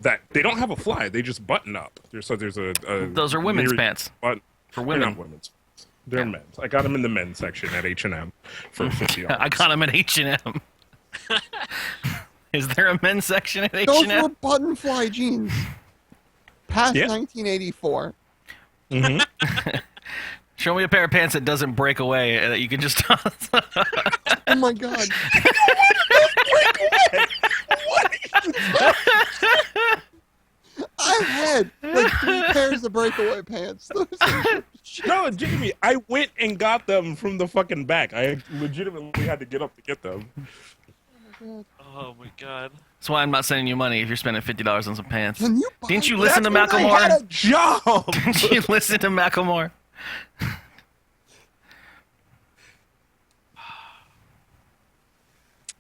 that they don't have a fly. They just button up. There's a Those are women's pants. Button. For They're women. not women's. They're men's. I got them in the men's section at H&M for $50. I got them at H&M. Is there a men's section at Those H&M? were button fly jeans. Past 1984. Mm-hmm. Show me a pair of pants that doesn't break away that you can just toss. Oh my god. I've had like 3 pairs of breakaway pants. No, Jamie, I went and got them from the fucking back. I legitimately had to get up to get them. Oh my god. That's why I'm not sending you money if you're spending $50 on some pants. Can you buy Didn't you that? listen to That's when I had Macklemore? a job. Didn't you listen to Macklemore?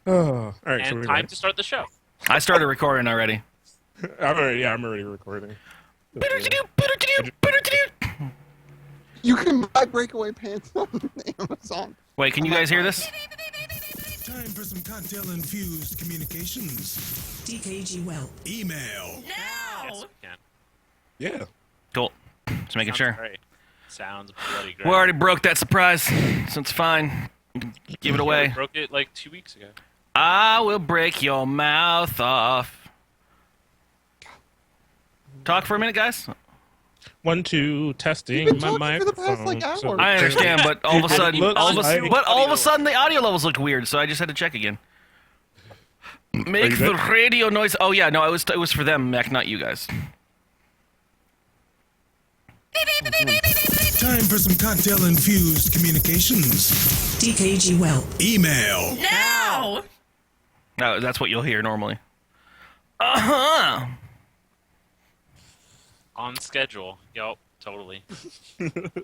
All right, And time to start the show. I started recording already. I'm already recording. You can buy breakaway pants on Amazon. Wait, can you guys hear this? Time for some cocktail-infused communications. dkgWELP. Email. Yes, we can. Yeah. Cool. Just making Sounds sure. Great. Sounds bloody great. We already broke that surprise, so it's fine. You can give it We away. broke it like 2 weeks ago. I will break your mouth off. Talk for a minute, guys. 1, 2, You've testing been my talking for microphone. the past, like, hour. I understand, but all of a sudden, Looks all of like- a sudden, the audio levels looked weird, so I just had to check again. Make you the good? radio noise. Oh yeah, no, it was for them, Mac, not you guys. Time for some cocktail-infused communications. dkgWELP. Email. No, that's what you'll hear normally. Uh-huh. On schedule. Yup, totally.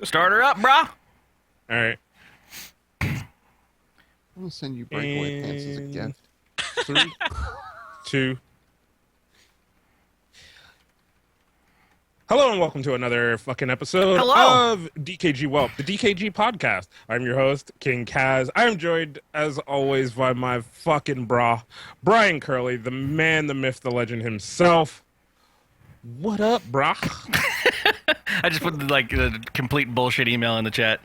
Start her up, brah. All right. I'm gonna send you breakaway pants as a And- gift. 3, 2. Hello and welcome to another fucking episode Hello. of dkgWELP, the DKG podcast. I'm your host, King Kaz. I am joined, as always, by my fucking bra, Brian Curley, the man, the myth, the legend himself. What up, brah? I just put like a complete bullshit email in the chat.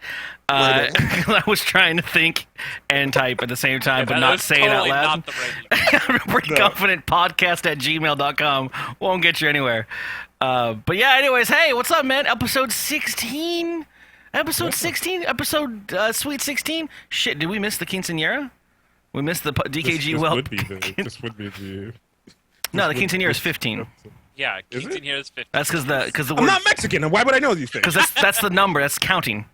I was trying to think and type at the same time, but That not was say it out totally loud. Not the right I'm pretty confident podcast@gmail.com won't get you anywhere. But yeah, anyways, hey, what's up, man? Episode 16? Episode 16? Episode Sweet 16? Shit, did we miss the quinceañera? We missed the DKG This Welp. would be the... No, the quinceañera is 15. Yeah, Is Keith it? in here is 50. That's because the I'm word, not Mexican, and why would I know these things? because that's the number. That's counting.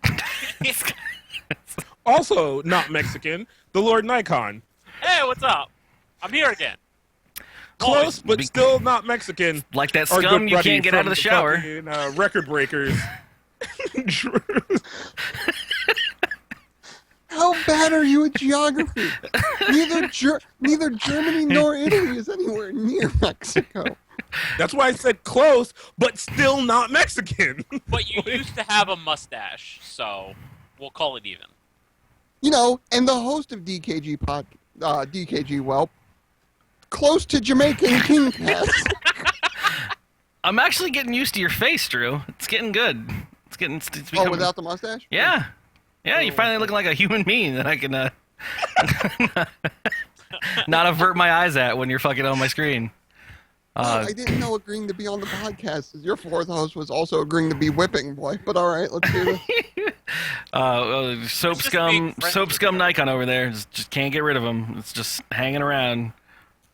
Also not Mexican, the Lordnikon. Hey, what's up? I'm here again. Close, but Be- still not Mexican. Like that Our scum good you buddy can't get out of from the shower. fucking, Record Breakers. How bad are you at geography? Neither Germany nor Italy is anywhere near Mexico. That's why I said close, but still not Mexican. But you used to have a mustache, so we'll call it even. You know, and the host of dkgWELP, close to Jamaican King Cast. I'm actually getting used to your face, Drew. It's getting good. It's Oh, becoming... without the mustache? Yeah. Yeah, you're finally looking like a human being that I can not avert my eyes at when you're fucking on my screen. I didn't know agreeing to be on the podcast as your fourth host was also agreeing to be whipping boy. But all right, let's do this. Soap just scum, being friends soap with scum you. Nikon over there. Just can't get rid of him. It's just hanging around,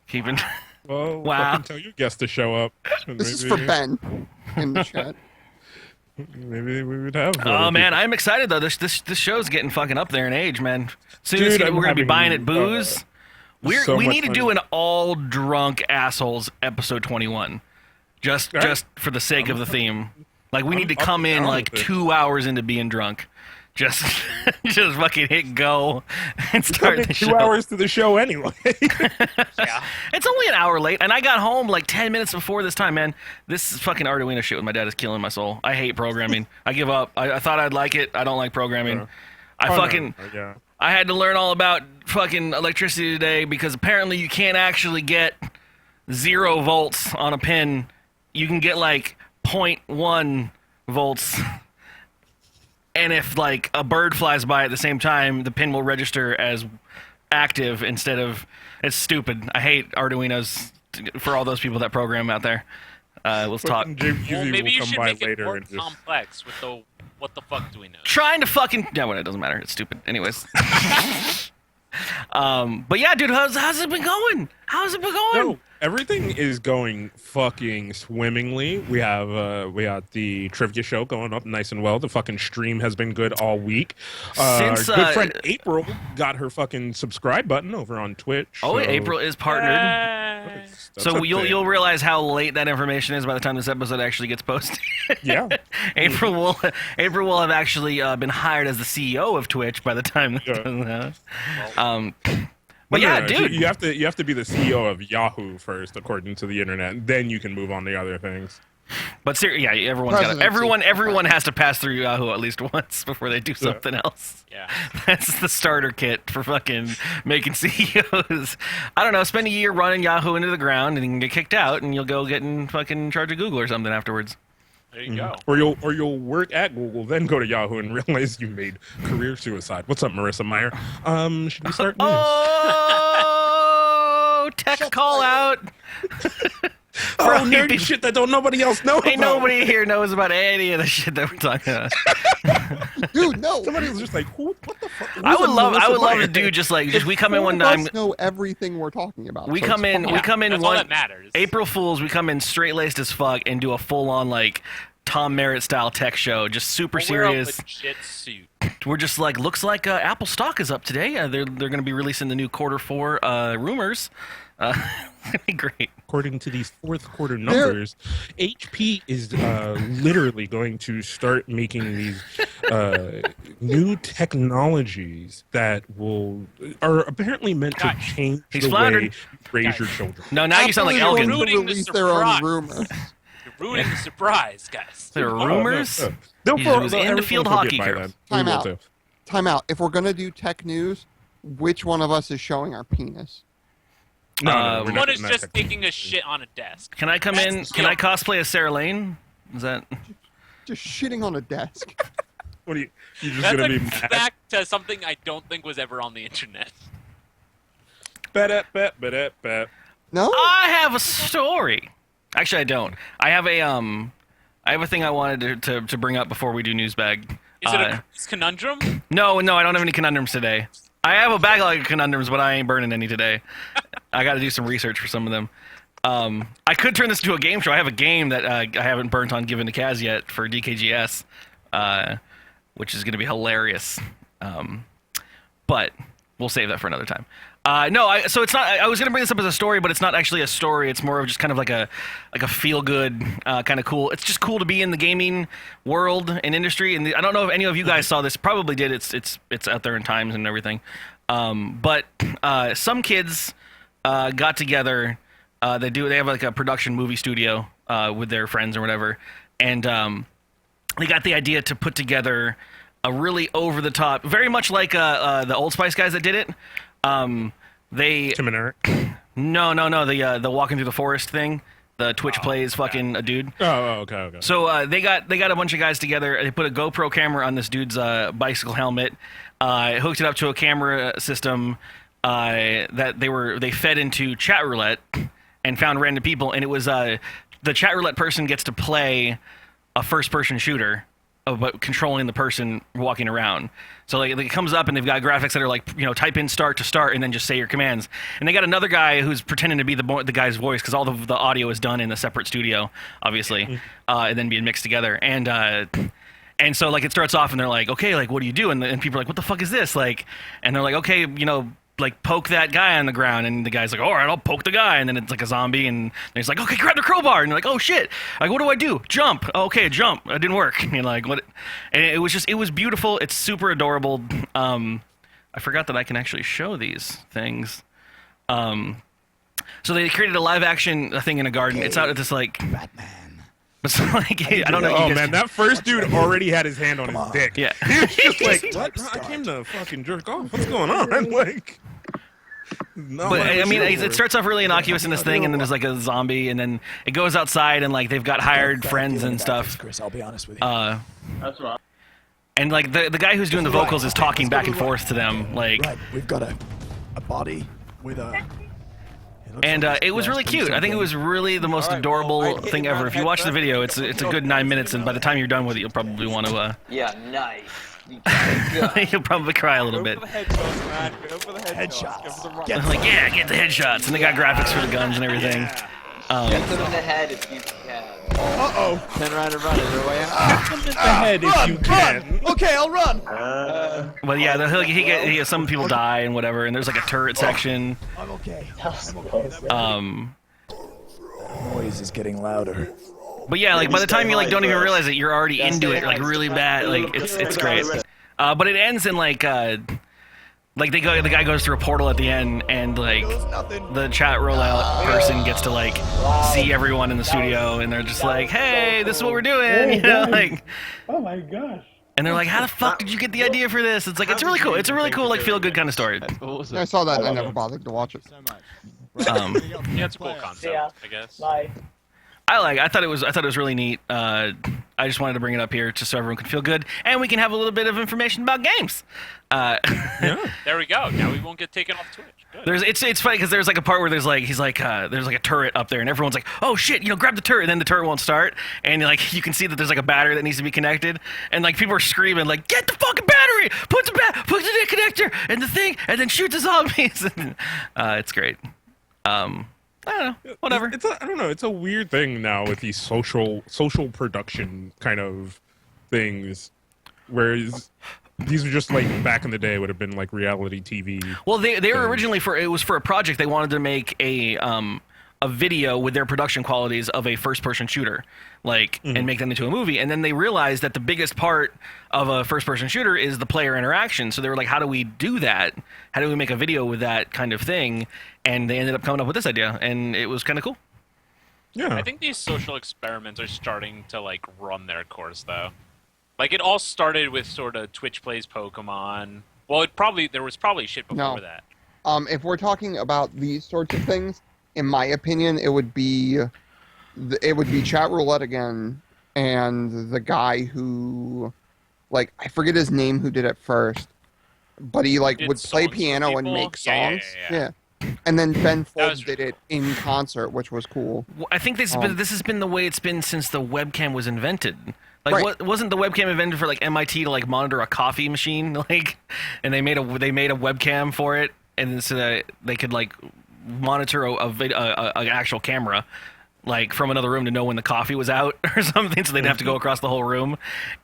keeping. Well, Wow. fucking tell your guest to show up. This is for Ben in the chat. Maybe we would have. Oh man, I'm excited though. This show's getting fucking up there in age, man. Soon as Dude, I'm we're gonna be having, buying at booze. We so much need to fun. do an all drunk assholes episode 21, just Alright. just for the sake of the theme. Like we need to I'm come in down like with it. 2 hours into being drunk, just just fucking hit go and It's start only the 2 show. hours to the show anyway. Yeah. It's only an hour late, and I got home like 10 minutes before this time, man. This fucking Arduino shit with my dad is killing my soul. I hate programming. I give up. I thought I'd like it. I don't like programming. Yeah. I Oh, no. fucking... Yeah. I had to learn all about fucking electricity today because apparently you can't actually get 0 volts on a pin, you can get like 0.1 volts. And if like a bird flies by at the same time, the pin will register as active instead of. It's stupid. I hate Arduinos for all those people that program out there. Let's talk. Well, maybe you will should come by make it later more and just. complex with the what the fuck do we know? Trying to fucking well, it doesn't matter. It's stupid. Anyways. But yeah, dude, how's it been going? How's it been going? No, everything is going fucking swimmingly. We got the trivia show going up nice and well. The fucking stream has been good all week. Since, good friend April got her fucking subscribe button over on Twitch. Oh, so April is partnered. that's So a you'll thing. you'll realize how late that information is by the time this episode actually gets posted. Yeah. April will have actually been hired as the CEO of Twitch by the time this comes out. But yeah, No, dude. you have to be the CEO of Yahoo first, according to the internet. Then you can move on to other things. But yeah, Presidency. everyone has to pass through Yahoo at least once before they do something else. Yeah. That's the starter kit for fucking making CEOs. I don't know, spend a year running Yahoo into the ground and you can get kicked out and you'll go get in fucking charge of Google or something afterwards. There you go. Or you'll work at Google, then go to Yahoo and realize you made career suicide. What's up, Marissa Meyer? Should we start news? Oh, tech call out. Oh, nerdy shit that don't nobody else know Ain't about. nobody here knows about any of the shit that we're talking about. Dude, no. Somebody was just like, what the fuck? I would love Meyer? to do just we come in Four one of us time. know everything we're talking about. We so come it's in. fine. We come in That's all one that matters. April Fools. We come in straight laced as fuck and do a full on like Tom Merritt style tech show, just super We'll wear a serious. legit suit. We're just like, looks like Apple stock is up today. They're going to be releasing the new Q4 rumors. It's gonna be great. According to these fourth quarter numbers, HP is literally going to start making these new technologies that are apparently meant to change He's the floundered. way you raise your children. No, now you sound like Apple is Elgin. going to Ruining the release their own surprise. rumors. You're ruining the surprise, guys. There are rumors. They'll He pro- was they'll- into everything field will get hockey by curve. then. We Time will out. too. Time out. If we're going to do tech news, which one of us is showing our penis? No, we're not One is doing just that. taking a shit on a desk. Can I come in? That's Can I cosplay as Sarah Lane? Is that? Just shitting on a desk. What are you just That's gonna a be mad? back to something I don't think was ever on the internet. Bet. No? I have a story. Actually, I don't. I have a thing I wanted to bring up before we do Newsbag. Is it a conundrum? No, I don't have any conundrums today. I have a backlog of conundrums, but I ain't burning any today. I got to do some research for some of them. I could turn this into a game show. I have a game that I haven't burnt on Given to Kaz yet for DKGS, which is going to be hilarious. But we'll save that for another time. So it's not. I was going to bring this up as a story, but it's not actually a story. It's more of just kind of like a feel good, kind of cool. It's just cool to be in the gaming world and industry. And I don't know if any of you guys saw this. Probably did. It's out there in Times and everything. But some kids got together. They have like a production movie studio with their friends or whatever, and they got the idea to put together a really over the top, very much like the Old Spice guys that did it. Tim and Eric. No, the walking through the forest thing. The Twitch plays fucking a dude. Oh, okay. So they got a bunch of guys together. They put a GoPro camera on this dude's bicycle helmet, hooked it up to a camera system that they fed into chat roulette and found random people. And it was the chat roulette person gets to play a first-person shooter, but controlling the person walking around. So like it comes up and they've got graphics that are like, type in start to start and then just say your commands. And they got another guy who's pretending to be the guy's voice because all the audio is done in a separate studio, obviously, and then being mixed together. And so like it starts off and they're like, okay, like what do you do? And people are like, what the fuck is this? Like, and they're like, okay, like poke that guy on the ground, and the guy's like, all right, I'll poke the guy, and then it's like a zombie, and he's like, okay, grab the crowbar, and you're like, oh shit, like what do I do? Jump. Oh, okay, jump. It didn't work. And you're like, what? And it was beautiful. It's super adorable. I forgot that I can actually show these things. So they created a live action thing in a garden. It's out at this like Batman. it's like I don't know. Oh you guys- man, that first dude already had his hand on his dick. Yeah. He was just like, what? I came to fucking jerk off. What's going on? Like, No, But I'm I mean, sure. it starts off really innocuous in this thing, and then there's like a zombie, and then it goes outside, and like they've got hired friends and stuff. Chris, I'll be honest with you. That's right. And like the guy who's doing the vocals is talking back and forth to them, like. Right, we've got a body with a. And it was really cute. I think it was really the most adorable thing ever. If you watch the video, it's a good 9 minutes, and by the time you're done with it, you'll probably want to. Yeah, nice. You'll probably cry a little bit. Go for the headshots, man. Go for the headshots. Go for the Headshots. run. Get Like, yeah, get the headshots, and they got graphics for the guns and everything. Get them in the head if you can. Turn around and run. Is there a way out? the head if you can. Okay, I'll run. But yeah, some people die and whatever, and there's like a turret section. I'm okay. Noise is getting louder. But yeah, like by the time you like don't even realize it, you're already into it like really bad. Like it's great. But it ends in like the guy goes through a portal at the end, and like the chat rollout person gets to like see everyone in the studio, and they're just like, "Hey, this is what we're doing," you know, like. Oh my gosh. And they're like, "How the fuck did you get the idea for this?" It's like it's really cool. It's a really cool like feel good kind of story. Awesome. I saw that and I never bothered to watch it. Yeah, it's a cool concept, I guess. Bye. I thought it was really neat. I just wanted to bring it up here just so everyone can feel good, and we can have a little bit of information about games. There we go. Now we won't get taken off Twitch. Good. It's funny because there's like a part where there's like there's like a turret up there, and everyone's like, "Oh shit, grab the turret," and then the turret won't start, and like you can see that there's like a battery that needs to be connected, and like people are screaming like, "Get the fucking battery! Put the connector and the thing, and then shoot the zombies." It's great. I don't know. Whatever. I don't know. It's a weird thing now with these social production kind of things, whereas these were just like back in the day would have been like reality TV. Well, they were originally for a project. They wanted to make a video with their production qualities of a first-person shooter, like, and make them into a movie. And then they realized that the biggest part of a first-person shooter is the player interaction. So they were like, how do we do that? How do we make a video with that kind of thing? And they ended up coming up with this idea, and it was kind of cool. Yeah. I think these social experiments are starting to like run their course, though. Like it all started with sort of Twitch plays Pokemon. Well, there was probably shit before that. If we're talking about these sorts of things, in my opinion, it would be chat roulette again, and the guy who, like, I forget his name, who did it first, but he like Did would play songs for piano and people? make Yeah, songs. yeah. And then Ben That was Folds did really it in concert, which was cool. Well, I think this has been the way it's been since the webcam was invented. Like, Right. wasn't the webcam invented for like MIT to like monitor a coffee machine, like, and they made a webcam for it, and so that they could like monitor an actual camera, like from another room to know when the coffee was out or something, so they'd have to go across the whole room,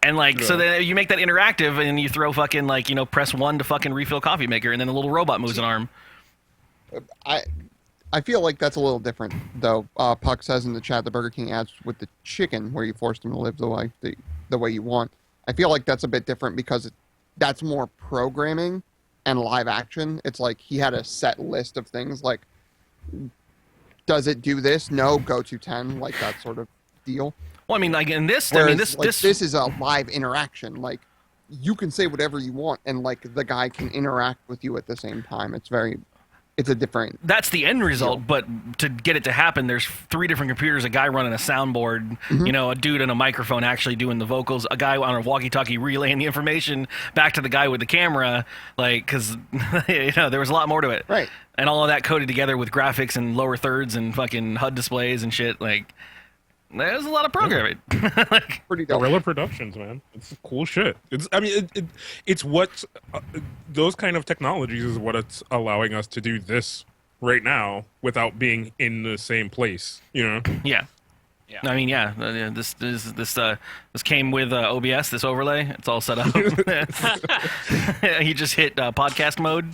and like so then you make that interactive, and you throw fucking like press 1 to fucking refill coffee maker, and then a little robot moves an arm. I feel like that's a little different, though. Puck says in the chat the Burger King ads with the chicken, where you forced him to live the way you want. I feel like that's a bit different because that's more programming and live action. It's like he had a set list of things, like, does it do this? No, go to 10, like that sort of deal. Well, I mean, like in this, Whereas, this is a live interaction. Like, you can say whatever you want, and like the guy can interact with you at the same time. It's a different. That's the end result, but to get it to happen, there's 3 different computers, a guy running a soundboard, a dude and a microphone actually doing the vocals, a guy on a walkie-talkie relaying the information back to the guy with the camera, like, because, there was a lot more to it. Right. And all of that coded together with graphics and lower thirds and fucking HUD displays and shit, like, there's a lot of programming. Like, Pretty dope. Guerrilla Productions, man. It's cool shit. It's what those kind of technologies is what it's allowing us to do this right now without being in the same place. Yeah. Yeah. I mean, this came with OBS, this overlay. It's all set up. You just hit podcast mode,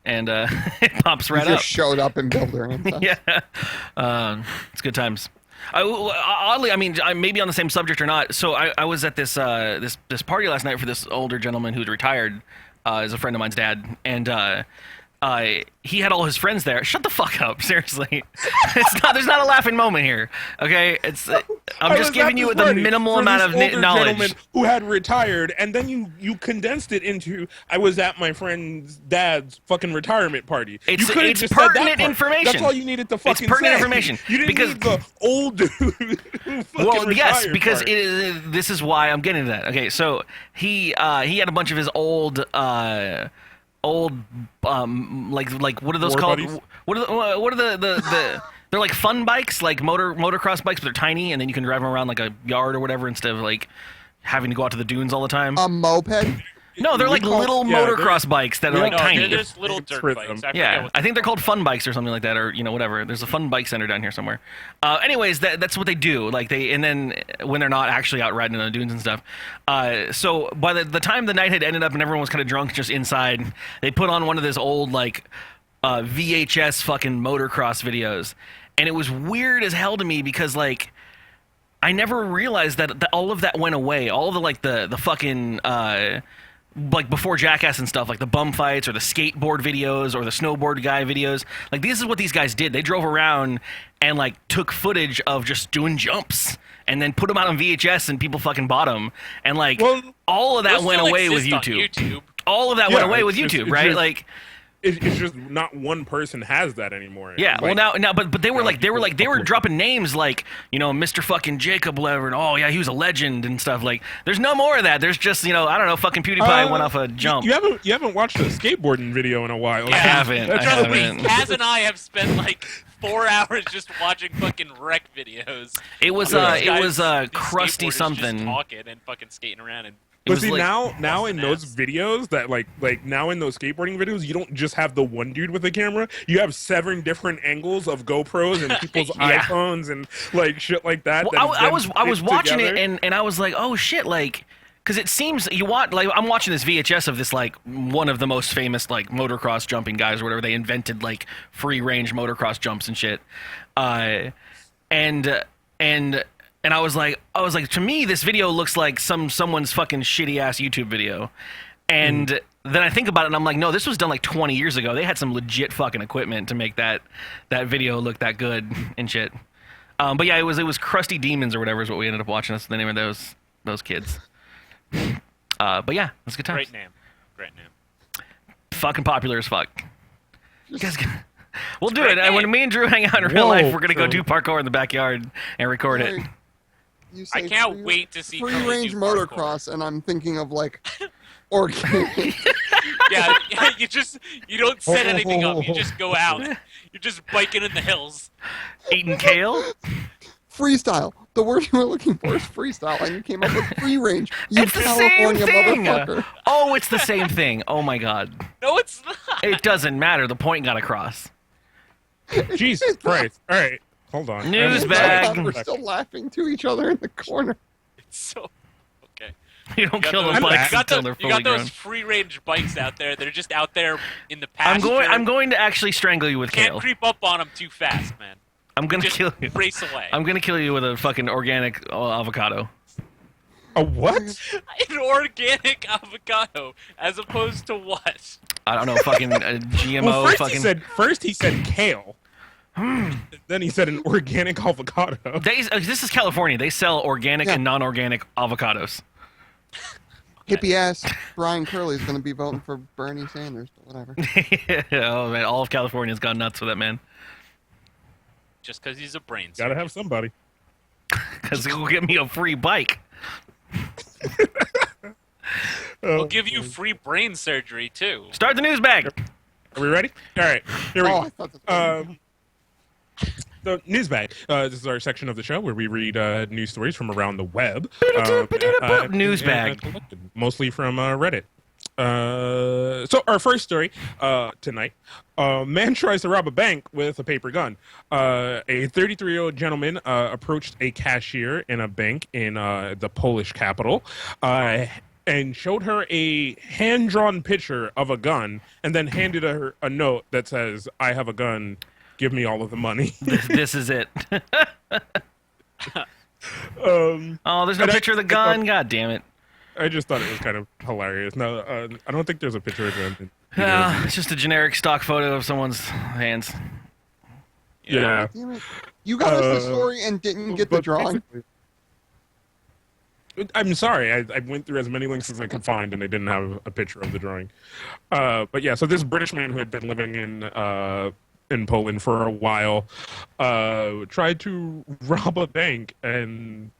and it pops right He up. just showed up in Builder and stuff. Yeah, it's good times. Oddly, I mean, maybe on the same subject or not. So I was at this party last night for this older gentleman who's retired. Is a friend of mine's dad, and he had all his friends there. Shut the fuck up, seriously. There's not a laughing moment here. Okay, I'm just giving you the minimal amount of knowledge. Who had retired, and then you condensed it into I was at my friend's dad's fucking retirement party. It's just pertinent information. That's all you needed to fucking It's pertinent say. information. You didn't need the old dude. Who fucking Well, yes, retired because part. this is why I'm getting to that. Okay, so he had a bunch of his old like what are those War called? buddies? What are the they're like fun bikes, like motocross bikes, but they're tiny, and then you can drive them around like a yard or whatever instead of like having to go out to the dunes all the time. A moped? No, they're like little motocross bikes that are like no, tiny. they're just little dirt With bikes. them. Yeah, I think they're called fun bikes or something like that, or whatever. There's a fun bike center down here somewhere. Anyways, that's what they do. Like and then when they're not actually out riding on the dunes and stuff. So by the time the night had ended up and everyone was kind of drunk just inside, they put on one of those old like VHS fucking motocross videos, and it was weird as hell to me because like I never realized that all of that went away. All of the fucking like before Jackass and stuff, like the bum fights or the skateboard videos or the snowboard guy videos. Like this is what these guys did. They drove around and like took footage of just doing jumps and then put them out on VHS and people fucking bought them. And like all of that Those went still away with exist on YouTube. All of that went away with YouTube, right? Like it's just not one person has that anymore. yeah, Like, well now, but they were dropping names like Mr. fucking Jacob whatever, and oh yeah, he was a legend and stuff. Like there's no more of that. There's just I don't know, fucking PewDiePie went off a jump. You haven't watched a skateboarding video in a while. I haven't. Kaz and I have spent like 4 hours just watching fucking wreck videos. It was These crusty skateboarders something. just talking and fucking skating around and. But see, like, now in an those ass. videos that like now in those skateboarding videos, you don't just have the one dude with a camera. You have 7 different angles of GoPros and people's Yeah. iPhones and like shit like that. Well, that I was fit watching together. it and I was like, oh shit, like, because it seems I'm watching this VHS of this like one of the most famous like motocross jumping guys or whatever. They invented like free range motocross jumps and shit, and I was like, to me, this video looks like someone's fucking shitty ass YouTube video, and then I think about it and I'm like, no, this was done like 20 years ago. They had some legit fucking equipment to make that video look that good and shit. But yeah, it was Crusty Demons or whatever is what we ended up watching. That's the name of those kids. But yeah, it was a good time. Great name. Fucking popular as fuck. You guys can. We'll do it. When me and Drew hang out in real life, we're gonna go do parkour in the backyard and record it. You I say can't wait to see free Curly range do parkour. motocross, and I'm thinking of like organic. Yeah, you don't set anything up. You just go out. You're just biking in the hills. Eating kale. Freestyle. The word you were looking for is freestyle, and you came up with free range. You It's the same California thing. motherfucker. Oh, it's the same thing. Oh my god. No, it's not. It doesn't matter. The point got across. Jesus Christ! All right, hold on. News I bag. thought we're still laughing to each other in the corner. It's so okay. You don't You kill got the those- bikes you got until the- they're you fully got those grown. free-range bikes out there. They're just out there in the I'm pasture. going to actually strangle you with Can't kale. creep up on them too fast, man. I'm gonna Just kill you. race away. I'm gonna kill you with a fucking organic avocado. A what? An organic avocado, as opposed to what? I don't know, fucking GMO. Well, Fucking. first he said kale. Then he said an organic avocado. This is California. They sell organic Yeah. and non-organic avocados. Hippie ass Brian Curley is going to be voting for Bernie Sanders, but whatever. Oh man, all of California's gone nuts with that man. Just because he's a brain Gotta surgeon. have somebody. Because he'll get me a free bike. We'll give you free brain surgery, too. Start the news bag. Are we ready? All right, here we Oh, go. I thought that The news bag. This is our section of the show where we read news stories from around the web. News bag. Collected, mostly from Reddit. So our first story tonight: a man tries to rob a bank with a paper gun. A 33-year-old gentleman approached a cashier in a bank in the Polish capital. And showed her a hand-drawn picture of a gun, and then handed her a note that says, "I have a gun. Give me all of the money." This is it. Oh, there's no and picture of the gun. God damn it. I just thought it was kind of hilarious. No, I don't think there's a picture of him. It's just a generic stock photo of someone's hands. Yeah. Damn it. You got us the story and didn't get the But drawing. I'm sorry. I went through as many links as I could find, and they didn't have a picture of the drawing. But yeah, so this British man who had been living in Poland for a while tried to rob a bank, and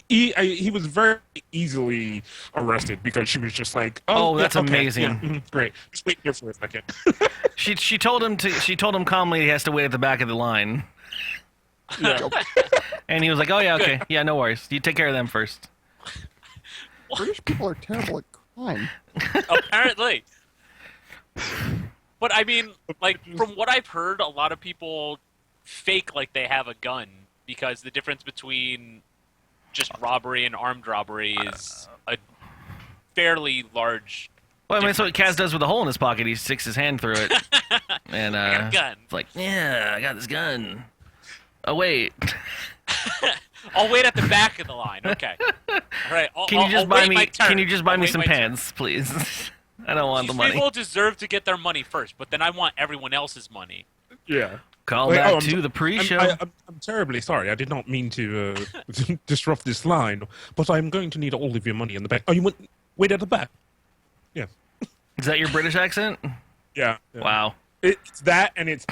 he was very easily arrested because she was just like, Oh, yeah, that's okay, amazing. yeah, great. Just wait here for a second. She told him calmly he has to wait at the back of the line, Yeah. and he was like, "Oh yeah, okay, yeah, no worries. You take care of them first." British people are terrible at crime. Apparently. But I mean, like, from what I've heard, a lot of people fake like they have a gun because the difference between just robbery and armed robbery is a fairly large. Well, I mean, that's what Kaz does with a hole in his pocket. He sticks his hand through it, and I got a gun. it's like, yeah, I got this gun. Oh wait, I'll wait at the back of the line. Okay. All right. can you just buy wait me? my turn. Can you just buy I'll me wait some my turn. pants, please? I don't want the These money. people deserve to get their money first, but then I want everyone else's money. Yeah. Call Like, back I'm- to the pre-show. I'm terribly sorry. I did not mean to disrupt this line, but I'm going to need all of your money in the back. Oh, you want wait at the back? Yeah. Is that your British accent? Yeah. Yeah. Wow. It's that, and it's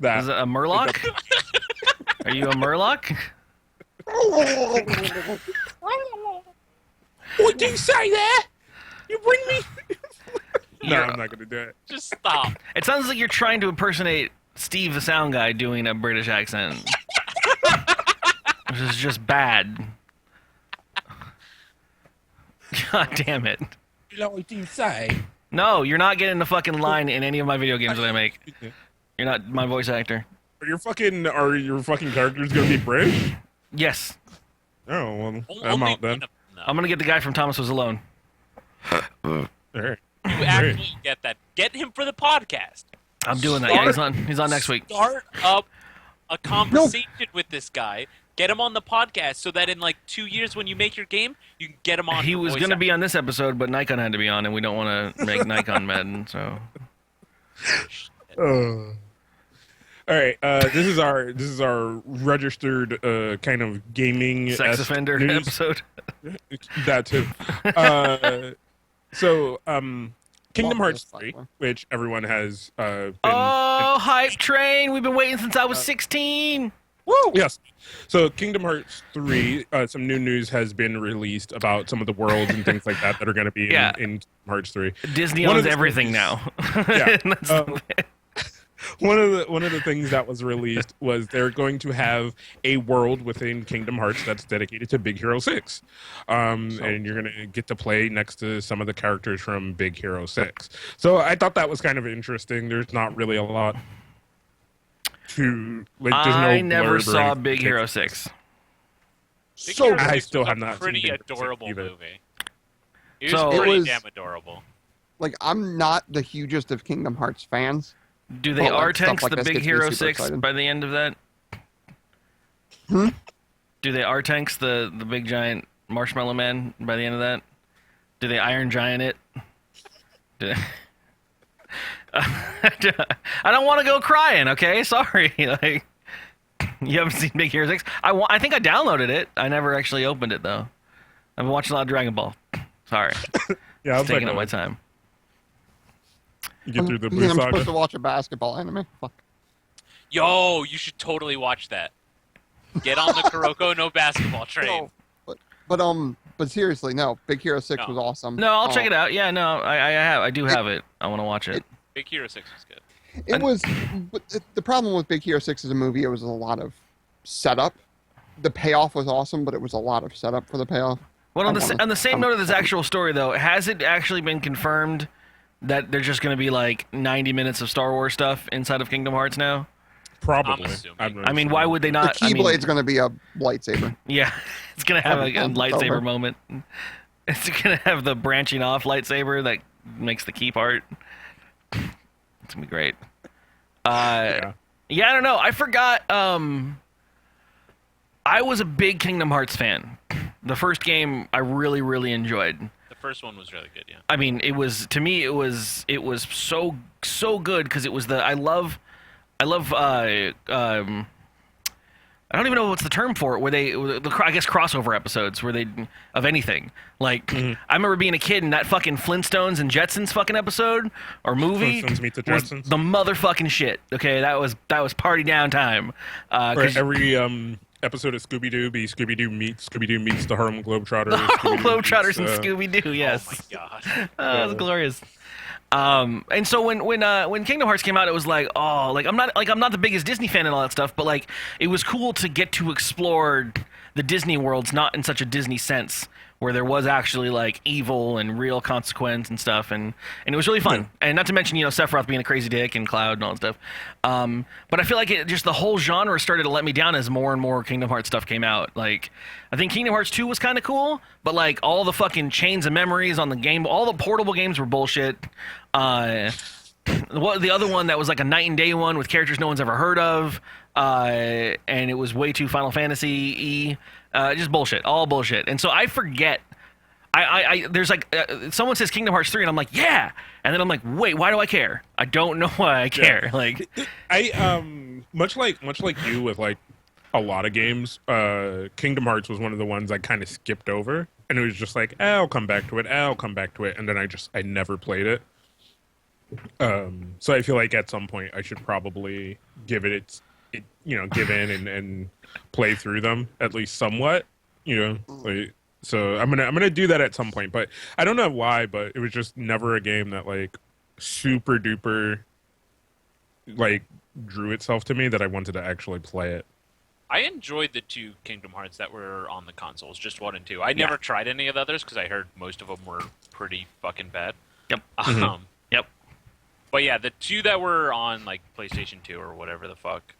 that. Is it a Murloc? Are you a Murloc? What do you say there? You bring me? No, You're- I'm not going to do it. Just stop. It sounds like you're trying to impersonate Steve the sound guy doing a British accent. Which is just bad. God damn it. What do you say? No, you're not getting the fucking line in any of my video games that I make. You're not my voice actor. Are your fucking characters going to be British? Yes. Oh, well, I'm Only out then. one of them, though. I'm gonna get the guy from Thomas Was Alone. All right. You actually get that. Get him for the podcast. I'm doing that. Yeah, he's on next week. Start up a conversation with this guy. Get him on the podcast so that in like 2 years when you make your game, you can get him on. He for was voice gonna be acting. on this episode, but Nikon had to be on, and we don't want to make Nikon mad. So All right. This is our registered kind of gaming sex offender news. episode. That too. Kingdom Love Hearts this, by 3, the way. which everyone has been. Oh, hype train! We've been waiting since I was 16. Woo! Yes. So Kingdom Hearts 3, some new news has been released about some of the worlds and things like that are going to be Yeah. in Kingdom Hearts 3. Disney One of owns the everything things- now. Yeah. That's- One of the things that was released was they're going to have a world within Kingdom Hearts that's dedicated to Big Hero 6. And you're going to get to play next to some of the characters from Big Hero 6. So I thought that was kind of interesting. There's not really a lot to like. There's no I never blurb or saw anything. Big Hero 6. Big So Hero I 6 still was have a not seen pretty Big Hero 6 adorable either. movie. It So- was It pretty was- damn adorable. Like, I'm not the hugest of Kingdom Hearts fans. Do they Well, like, R-Tanks stuff like the this Big gets me Hero super 6 excited. by the end of that? Do they R-Tanks the big giant marshmallow man by the end of that? Do they Iron Giant it? Do they... I don't want to go crying, okay? Sorry. Like, you haven't seen Big Hero 6? I think I downloaded it. I never actually opened it, though. I've been watching a lot of Dragon Ball. Sorry. Yeah, I was Taking like, up my time. you get through the I'm Blue supposed to Saga. watch a basketball anime. Fuck. Yo, you should totally watch that. Get on the Kuroko no basketball train. No, but seriously, no. Big Hero 6 No. was awesome. No, I'll check it out. Yeah, no, I do have it. I want to watch it. Big Hero 6 was good. It was, but the problem with Big Hero 6 as a movie, it was a lot of setup. The payoff was awesome, but it was a lot of setup for the payoff. Well, on I wanna- the same I'm- note of this actual story, though, has it actually been confirmed that there's just going to be like 90 minutes of Star Wars stuff inside of Kingdom Hearts now? Probably. I'm assuming. I'm I mean, why would they The not? I mean, Keyblade's going to be a lightsaber. yeah, it's going to have a Over. lightsaber moment. It's going to have the branching off lightsaber that makes the key part. It's going to be great. Yeah. Yeah, I don't know. I forgot. I was a big Kingdom Hearts fan. The first game I really, really enjoyed. The first one was really good. Yeah. I mean, it was to me. It was so good because it was the I love. I don't even know what's the term for it. Where I guess crossover episodes where they of anything. Like I remember being a kid and that fucking Flintstones and Jetsons fucking episode or movie Flintstones meet the was Jetsons. the motherfucking shit. Okay, that was party down time. Or every episode of Scooby-Doo be Scooby-Doo meets the Harlem Globetrotters. Harlem Scooby-Doo Globetrotters meets, and Scooby-Doo. Yes. Oh my god. That was glorious. And so when Kingdom Hearts came out, it was like, oh, I'm not the biggest Disney fan and all that stuff, but like it was cool to get to explore the Disney worlds, not in such a Disney sense, where there was actually like evil and real consequence and stuff, and it was really fun. And not to mention, Sephiroth being a crazy dick and Cloud and all that stuff. But I feel like just the whole genre started to let me down as more and more Kingdom Hearts stuff came out. Like, I think Kingdom Hearts 2 was kind of cool, but like all the fucking chains of memories on the game, all the portable games were bullshit. The other one that was like a night and day one with characters no one's ever heard of, and it was way too Final Fantasy-y. Just bullshit, all bullshit. And so I forget. There's like someone says Kingdom Hearts 3, and I'm like, yeah, and then I'm like, wait, why do I care? I don't know why I care. Yeah. Like, I much like you with like a lot of games. Kingdom Hearts was one of the ones I kind of skipped over, and it was just like, I'll come back to it, and then I never played it. So I feel like at some point I should probably give it give in and play through them at least somewhat, like, so I'm gonna do that at some point, but I don't know why, but it was just never a game that like super duper like drew itself to me that I wanted to actually play it. I enjoyed the 2 Kingdom Hearts that were on the consoles, just 1 and 2. I never tried any of the others because I heard most of them were pretty fucking bad. Yep. Yep. But yeah, the 2 that were on like PlayStation 2 or whatever the fuck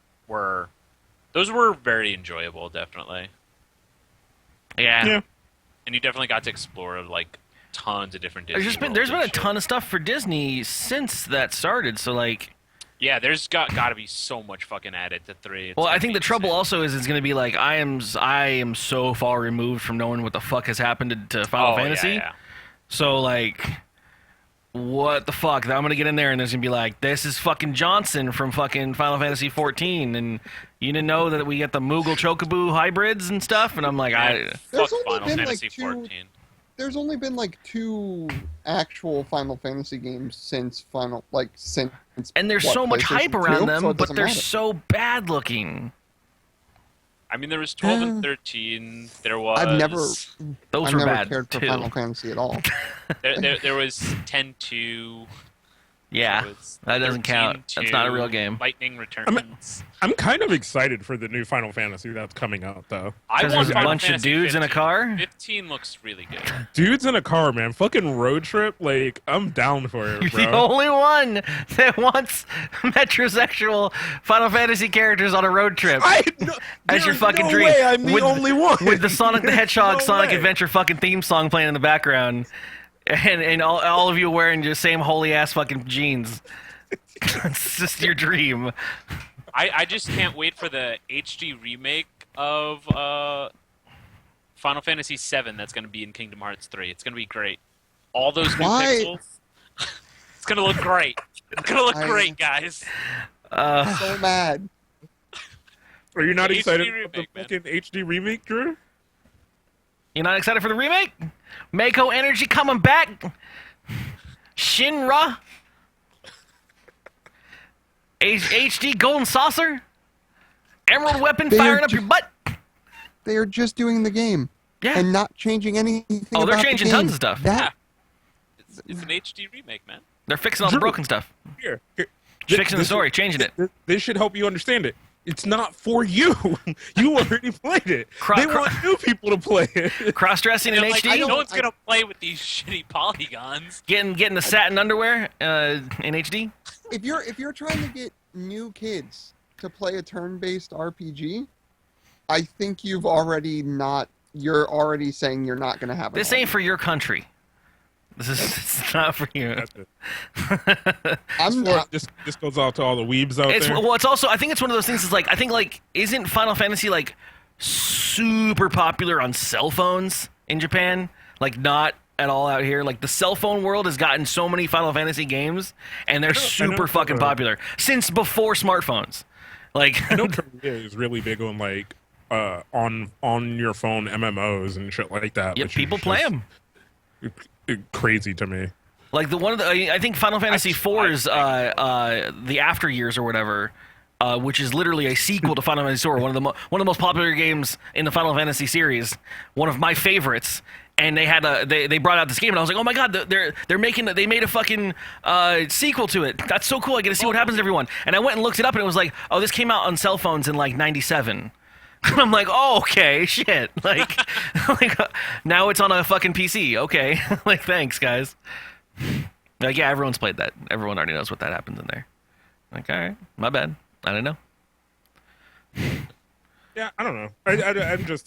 those were very enjoyable, definitely. Yeah. And you definitely got to explore like tons of different Disney There's been a ton of stuff for Disney since that started, so like yeah, there's got to be so much fucking added to 3. Well, I think the trouble also is it's going to be like I am so far removed from knowing what the fuck has happened to Final Fantasy. Yeah. So like what the fuck? I'm gonna get in there and there's gonna be like, this is fucking Johnson from fucking Final Fantasy 14, and you didn't know that we get the Moogle Chocobo hybrids and stuff, and I'm like, fuck Final Fantasy 14. There's only been like 2 actual Final Fantasy games since and there's so much hype around them, so but they're matter. so bad looking. I mean, there was 12 and 13. There was. I've never bad cared for too. Final Fantasy at all. there was 10-2. Yeah, that doesn't count. 13-2, That's not a real game. Lightning Returns. I'm kind of excited for the new Final Fantasy that's coming out, though. Because there's a bunch of dudes in a car? 15 looks really good. Dudes in a car, man. Fucking road trip. Like, I'm down for it, You're bro. the only one that wants metrosexual Final Fantasy characters on a road trip as your fucking dream. Way I'm the only one. With the Sonic the Hedgehog No Sonic way. Adventure fucking theme song playing in the background. And all of you wearing your same holy ass fucking jeans. It's just your dream. I just can't wait for the HD remake of Final Fantasy VII that's going to be in Kingdom Hearts 3. It's going to be great. All those new pixels. It's going to look great. It's going to look great, guys. So mad. Are you not The excited HD about the remake, man. fucking HD remake, Drew? You're not excited for the remake? Mako Energy coming back? Shinra? HD Golden Saucer? Emerald Weapon firing up your butt? They are just doing the game. Yeah. And not changing anything. Oh, they're about changing the game. tons of stuff. That It's an HD remake, man. They're fixing all the Drew. broken stuff. Here. Fixing the story, changing it. This should help you understand it. It's not for you. You already played it. They want new people to play it. Cross-dressing in They're like, HD? no one's going to play with these shitty polygons. Getting the satin underwear in HD? if you're trying to get new kids to play a turn-based RPG, I think you're already saying you're not going to have it. This ain't for your country. It's not for you. That's it. I'm not. This goes out to all the weebs out It's there. well. It's also. I think it's one of those things. Is like I think like isn't Final Fantasy like super popular on cell phones in Japan? Like not at all out here. Like the cell phone world has gotten so many Final Fantasy games, and they're super fucking popular since before smartphones. Like I know Korea is really big on like on your phone MMOs and shit like that. Yeah, which people is play just them. Crazy to me. Like I think Final Fantasy IV's the After Years or whatever, which is literally a sequel to Final Fantasy IV, one of the most popular games in the Final Fantasy series, one of my favorites. And they had they brought out this game, and I was like, oh my god, they made a fucking sequel to it. That's so cool. I get to see what happens to everyone. And I went and looked it up, and it was like, oh, this came out on cell phones in like '97. And I'm like, oh, okay, shit. Like now it's on a fucking PC. Okay, like thanks guys. Like yeah, everyone's played that. Everyone already knows what that happens in there. Like all right, my bad. I didn't know. Yeah, I don't know.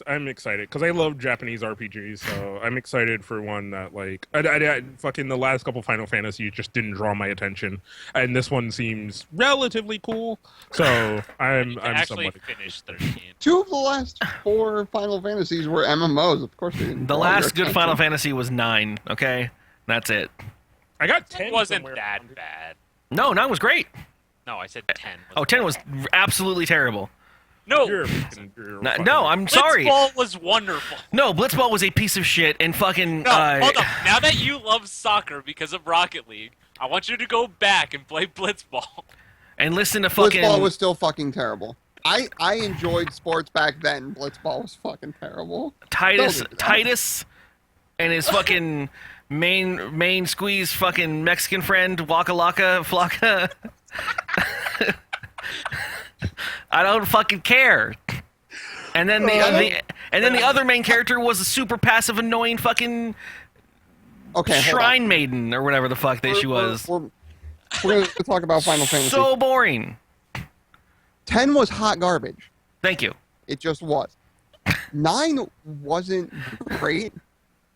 I'm excited because I love Japanese RPGs, so I'm excited for one that like I fucking the last couple Final Fantasy just didn't draw my attention, and this one seems relatively cool. So I'm actually somewhat finished 13. 2 of the last 4 Final Fantasies were MMOs. Of course, they didn't. The draw your last good attention. Final Fantasy was 9. Okay, that's it. I got It 10. wasn't somewhere. that bad. No, 9 was great. No, I said 10. Oh, 10 was absolutely terrible. No, You're No, I'm sorry. Blitzball was wonderful. No, Blitzball was a piece of shit and fucking. No, hold up. Now that you love soccer because of Rocket League, I want you to go back and play Blitzball. And listen to fucking. Blitzball was still fucking terrible. I enjoyed sports back then. Blitzball was fucking terrible. Titus, and his fucking main squeeze fucking Mexican friend Waka Laka Flocka. I don't fucking care. And then the other main character was a super passive, annoying fucking shrine maiden or whatever the fuck she was. We're going to talk about Final Fantasy. So boring. 10 was hot garbage. Thank you. It just was. 9 wasn't great,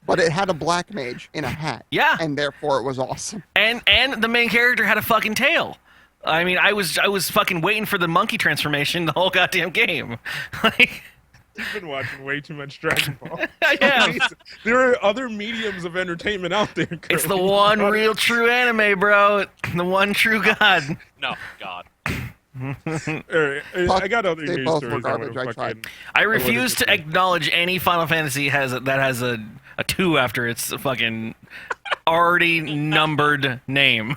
but it had a black mage in a hat. Yeah. And therefore it was awesome. And the main character had a fucking tail. I mean, I was fucking waiting for the monkey transformation the whole goddamn game. Like, You've been watching way too much Dragon Ball. Yeah. There are other mediums of entertainment out there. Curly. It's the one real true anime, bro. The one true god. No, God. I got other They news both stories. were garbage. I tried. I refuse to acknowledge any Final Fantasy that has a 2 after its fucking already numbered name.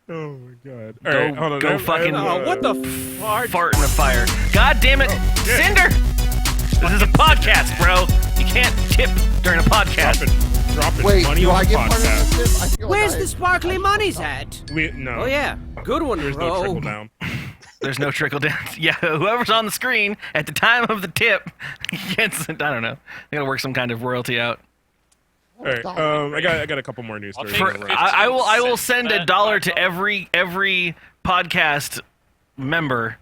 Oh my god! All right, hold on. Go fucking. What the Fart in the fire. God damn it, Cinder! This is a podcast, bro. You can't tip during a podcast. Dropping Wait, money do on I the get part of podcast. this? I feel Where's like the sparkly money's at? No. Oh yeah, good one, There's bro. no trickle down. There's no trickle down. Yeah, whoever's on the screen at the time of the tip gets. I don't know. They gotta work some kind of royalty out. All right. I got a couple more news stories. I will send $1 to every podcast member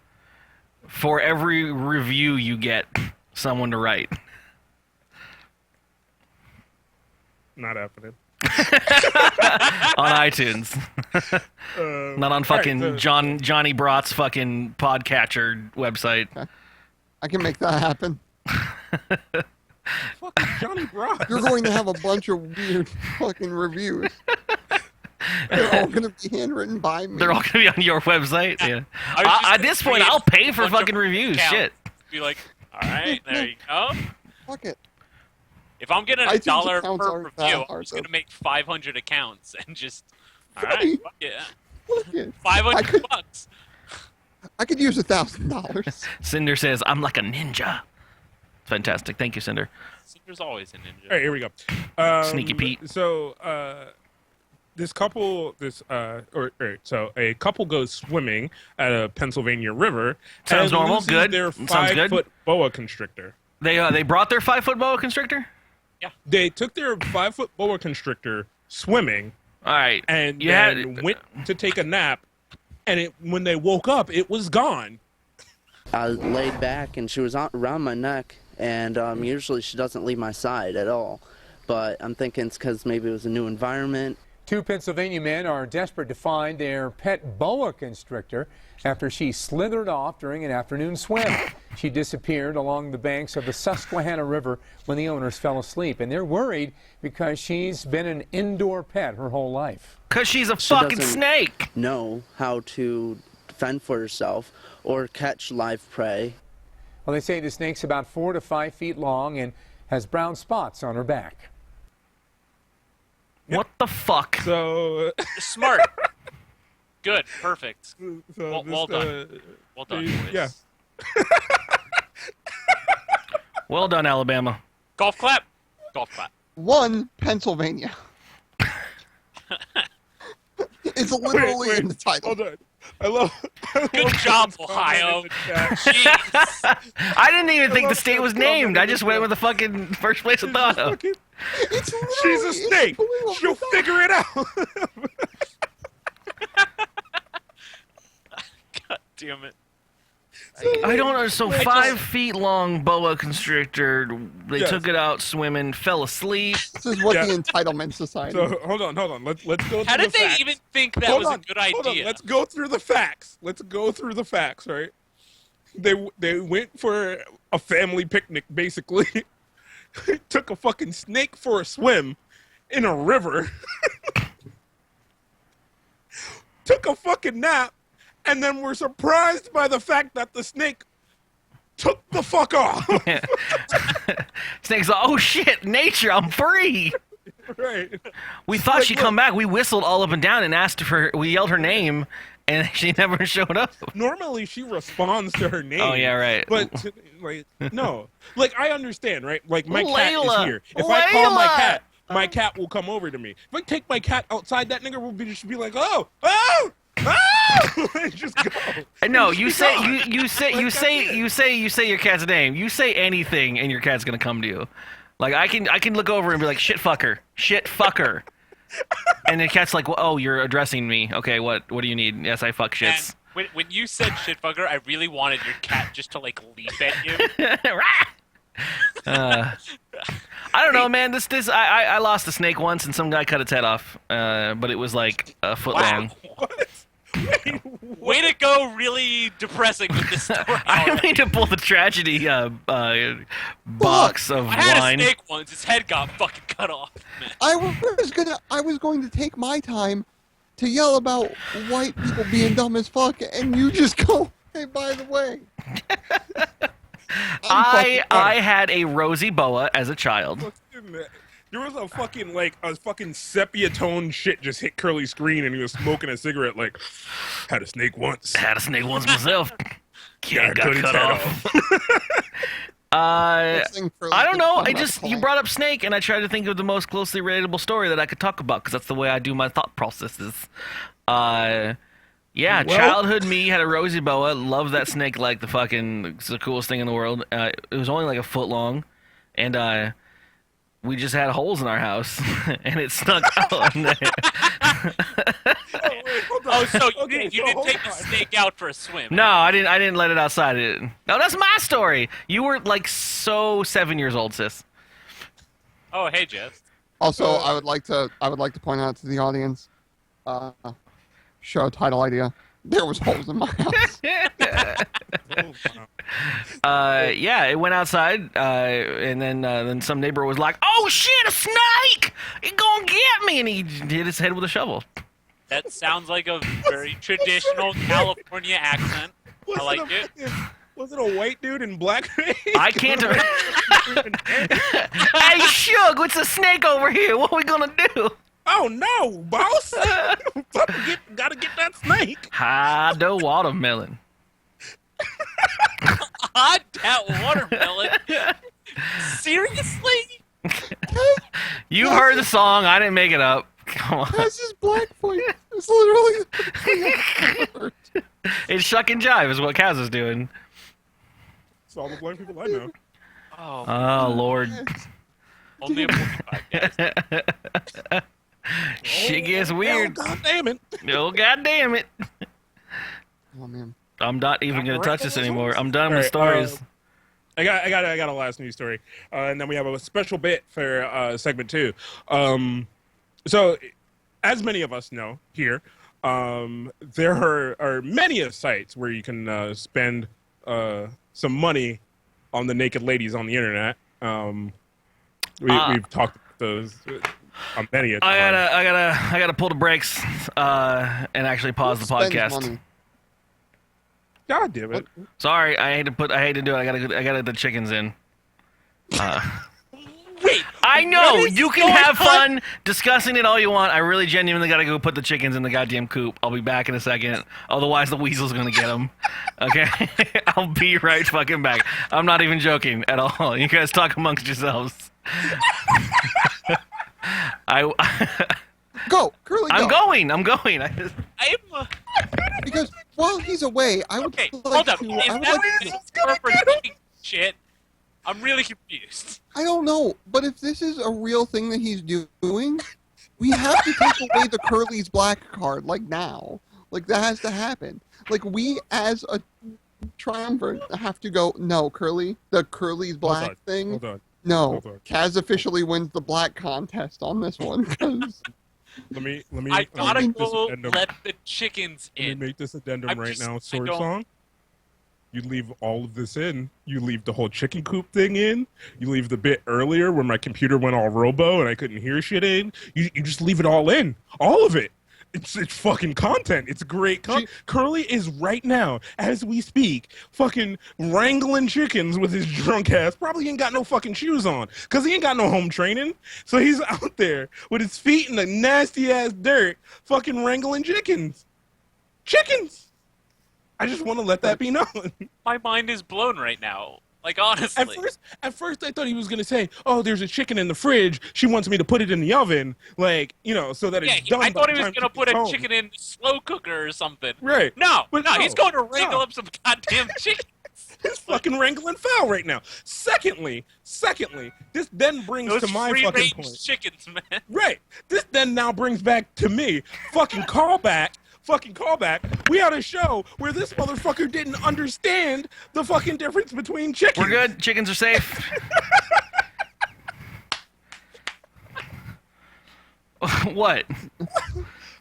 for every review you get someone to write. Not happening. On iTunes. Not on fucking Johnny Brot's fucking podcatcher website. I can make that happen. Fucking Johnny Brock. You're going to have a bunch of weird fucking reviews. They're all going to be handwritten by me. They're all going to be on your website? Yeah. At this point, I'll pay for fucking reviews. Shit. Be like, all right, there you go. Fuck it. If I'm getting iTunes $1 accounts per aren't that review, hard, I'm just going to though. make 500 accounts and just, all Right. right, fuck yeah. Fuck it. 500 bucks. I could use $1,000. Cinder says, I'm like a ninja. Fantastic. Thank you, Cinder. There's always a ninja. All right, here we go. Sneaky Pete. So, this couple, so a couple goes swimming at a Pennsylvania river. Sounds and normal. loses Good. Their Sounds good. 5-foot boa constrictor. They brought their 5-foot boa constrictor? They took their 5-foot boa constrictor swimming. All right. And then went to take a nap. And when they woke up, it was gone. I laid back and she was around my neck, and usually she doesn't leave my side at all. But I'm thinking it's because maybe it was a new environment, Two Pennsylvania men are desperate to find their pet boa constrictor after she slithered off during an afternoon swim. She disappeared along the banks of the Susquehanna River when the owners fell asleep, and they're worried because she's been an indoor pet her whole life. Because she's a She fucking doesn't snake. know how to fend for herself or catch live prey. Well, they say the snake's about 4 to 5 feet long and has brown spots on her back. What the fuck? So Smart. Good. Perfect. so Well done. Well done, boys. Yeah. Well done, Alabama. Golf clap. Golf clap. 1 Pennsylvania. It's literally Wait, in the title. Hold on. I love Good job, Ohio. Jeez. I didn't even think the state was named. I just went with the fucking first place I thought of. It's She's a literally- snake. it's She'll figure it out. God damn it. I don't know. So 5 feet long boa constrictor. They Yes. took it out swimming, fell asleep. This is what Yeah. the entitlement society. So hold on. Let's go through How did the they facts. even think that Hold was on, a good hold on. idea? Let's go through the facts. Right? They went for a family picnic, basically. Took a fucking snake for a swim in a river. Took a fucking nap, and then were surprised by the fact that the snake took the fuck off. Snake's like, oh shit, nature, I'm free. Right. We thought Like, she'd look. come back. We whistled all up and down and asked for. We yelled her name, and she never showed up. Normally she responds to her name. Oh yeah, right. But like no, like I understand, right? Like my cat Layla. is here. If I call Layla. my cat will come over to me. If I take my cat outside, that nigga will just be like, oh, oh, oh, and just go. No, you She's say gone. you say your cat's name. You say anything, and your cat's gonna come to you. Like I can look over and be like, shit fucker, and the cat's like, well, oh, you're addressing me. Okay, what do you need? Yes, I fuck And shits. when you said shit fucker, I really wanted your cat just to like leap at you. I don't know, man. I lost a snake once, and some guy cut its head off. But it was like a foot Wow. long. What? Wait, Way to go, really depressing with this story. I didn't mean to pull the tragedy box of I had wine. a snake once. His head got fucking cut off. Man. I was going to take my time to yell about white people being dumb as fuck, and you just go, hey, by the way. I had a rosy boa as a child. There was a fucking sepia tone shit just hit Curly's screen, and he was smoking a cigarette. Like, had a snake once. Had a snake once myself. Yeah, Kid got cut its cut head off. I don't know. I You brought up snake, and I tried to think of the most closely relatable story that I could talk about because that's the way I do my thought processes. Yeah, Well- childhood me had a rosy boa. Loved that snake like the fucking. It's the coolest thing in the world. It was only like a foot long, and we just had holes in our house, and it snuck out. In there. Oh, so you didn't take the snake out for a swim? No, I didn't let it outside. No, that's my story. You were like so 7 years old, sis. Oh, hey, Jess. Also, I would like to point out to the audience, show title idea. There was holes in my house. Yeah, it went outside, and then some neighbor was like, "Oh shit, a snake! It's gonna get me!" And he hit his head with a shovel. That sounds like a very traditional California accent. I like it. Was it a white dude in blackface? I can't. Hey, Shug, what's a snake over here? What are we gonna do? Oh no, boss! Gotta get that snake. Hide the watermelon. Hot that watermelon. Seriously? You heard the song. I didn't make it up. Come on. That's just black for you. It's literally. It's shuck and jive is what Kaz is doing. It's all the black people I know. Oh, Lord. Only a 45, guys. Shit gets weird. Oh, God damn it. Oh, God damn it. Oh man. I'm not even going to touch this anymore. I'm done All with right, stories. I got a last news story, and then we have a special bit for segment 2. So, as many of us know here, there are many sites where you can spend some money on the naked ladies on the internet. We've talked about those on many a time. I gotta pull the brakes and actually pause the podcast. Money. God damn it! Sorry, I hate to do it. I gotta get the chickens in. Wait, I know you can have fun discussing it all you want. I really genuinely gotta go put the chickens in the goddamn coop. I'll be back in a second. Otherwise, the weasel's gonna get them. Okay, I'll be right fucking back. I'm not even joking at all. You guys talk amongst yourselves. Go, Curly. I'm going. Because while he's away, I would Okay, like hold up. to. Is I would that like this to. interpreting shit? I'm really confused. I don't know, but if this is a real thing that he's doing, we have to take away the Curly's black card, like now. Like, that has to happen. Like, we as a triumvirate have to go, no, Curly, the Curly's black thing. Hold on. No, Hold on. Kaz officially wins the black contest on this one. 'Cause Let me. I gotta make this go addendum. let the chickens Let me in. make this addendum I'm right just- now. I Sword don't- song. You leave all of this in. You leave the whole chicken coop thing in. You leave the bit earlier where my computer went all robo and I couldn't hear shit in. You just leave it all in. All of it. It's fucking content. It's great content. Curly is right now, as we speak, fucking wrangling chickens with his drunk ass. Probably ain't got no fucking shoes on because he ain't got no home training. So he's out there with his feet in the nasty ass dirt, fucking wrangling chickens. Chickens. I just want to let that be known. My mind is blown right now. Like, honestly. At first, I thought he was gonna say, "Oh, there's a chicken in the fridge. She wants me to put it in the oven, like so that it's done." I thought by he the was time gonna she put gets a home." chicken in the slow cooker or something. Right. No, But no, no, he's going to wrangle no. up some goddamn chicken. He's fucking wrangling foul right now. Secondly, this then brings Those to my fucking free-range point. chickens, man. Right. This then now brings back to me. Fucking callback. We had a show where this motherfucker didn't understand the fucking difference between chickens. We're good. Chickens are safe. What?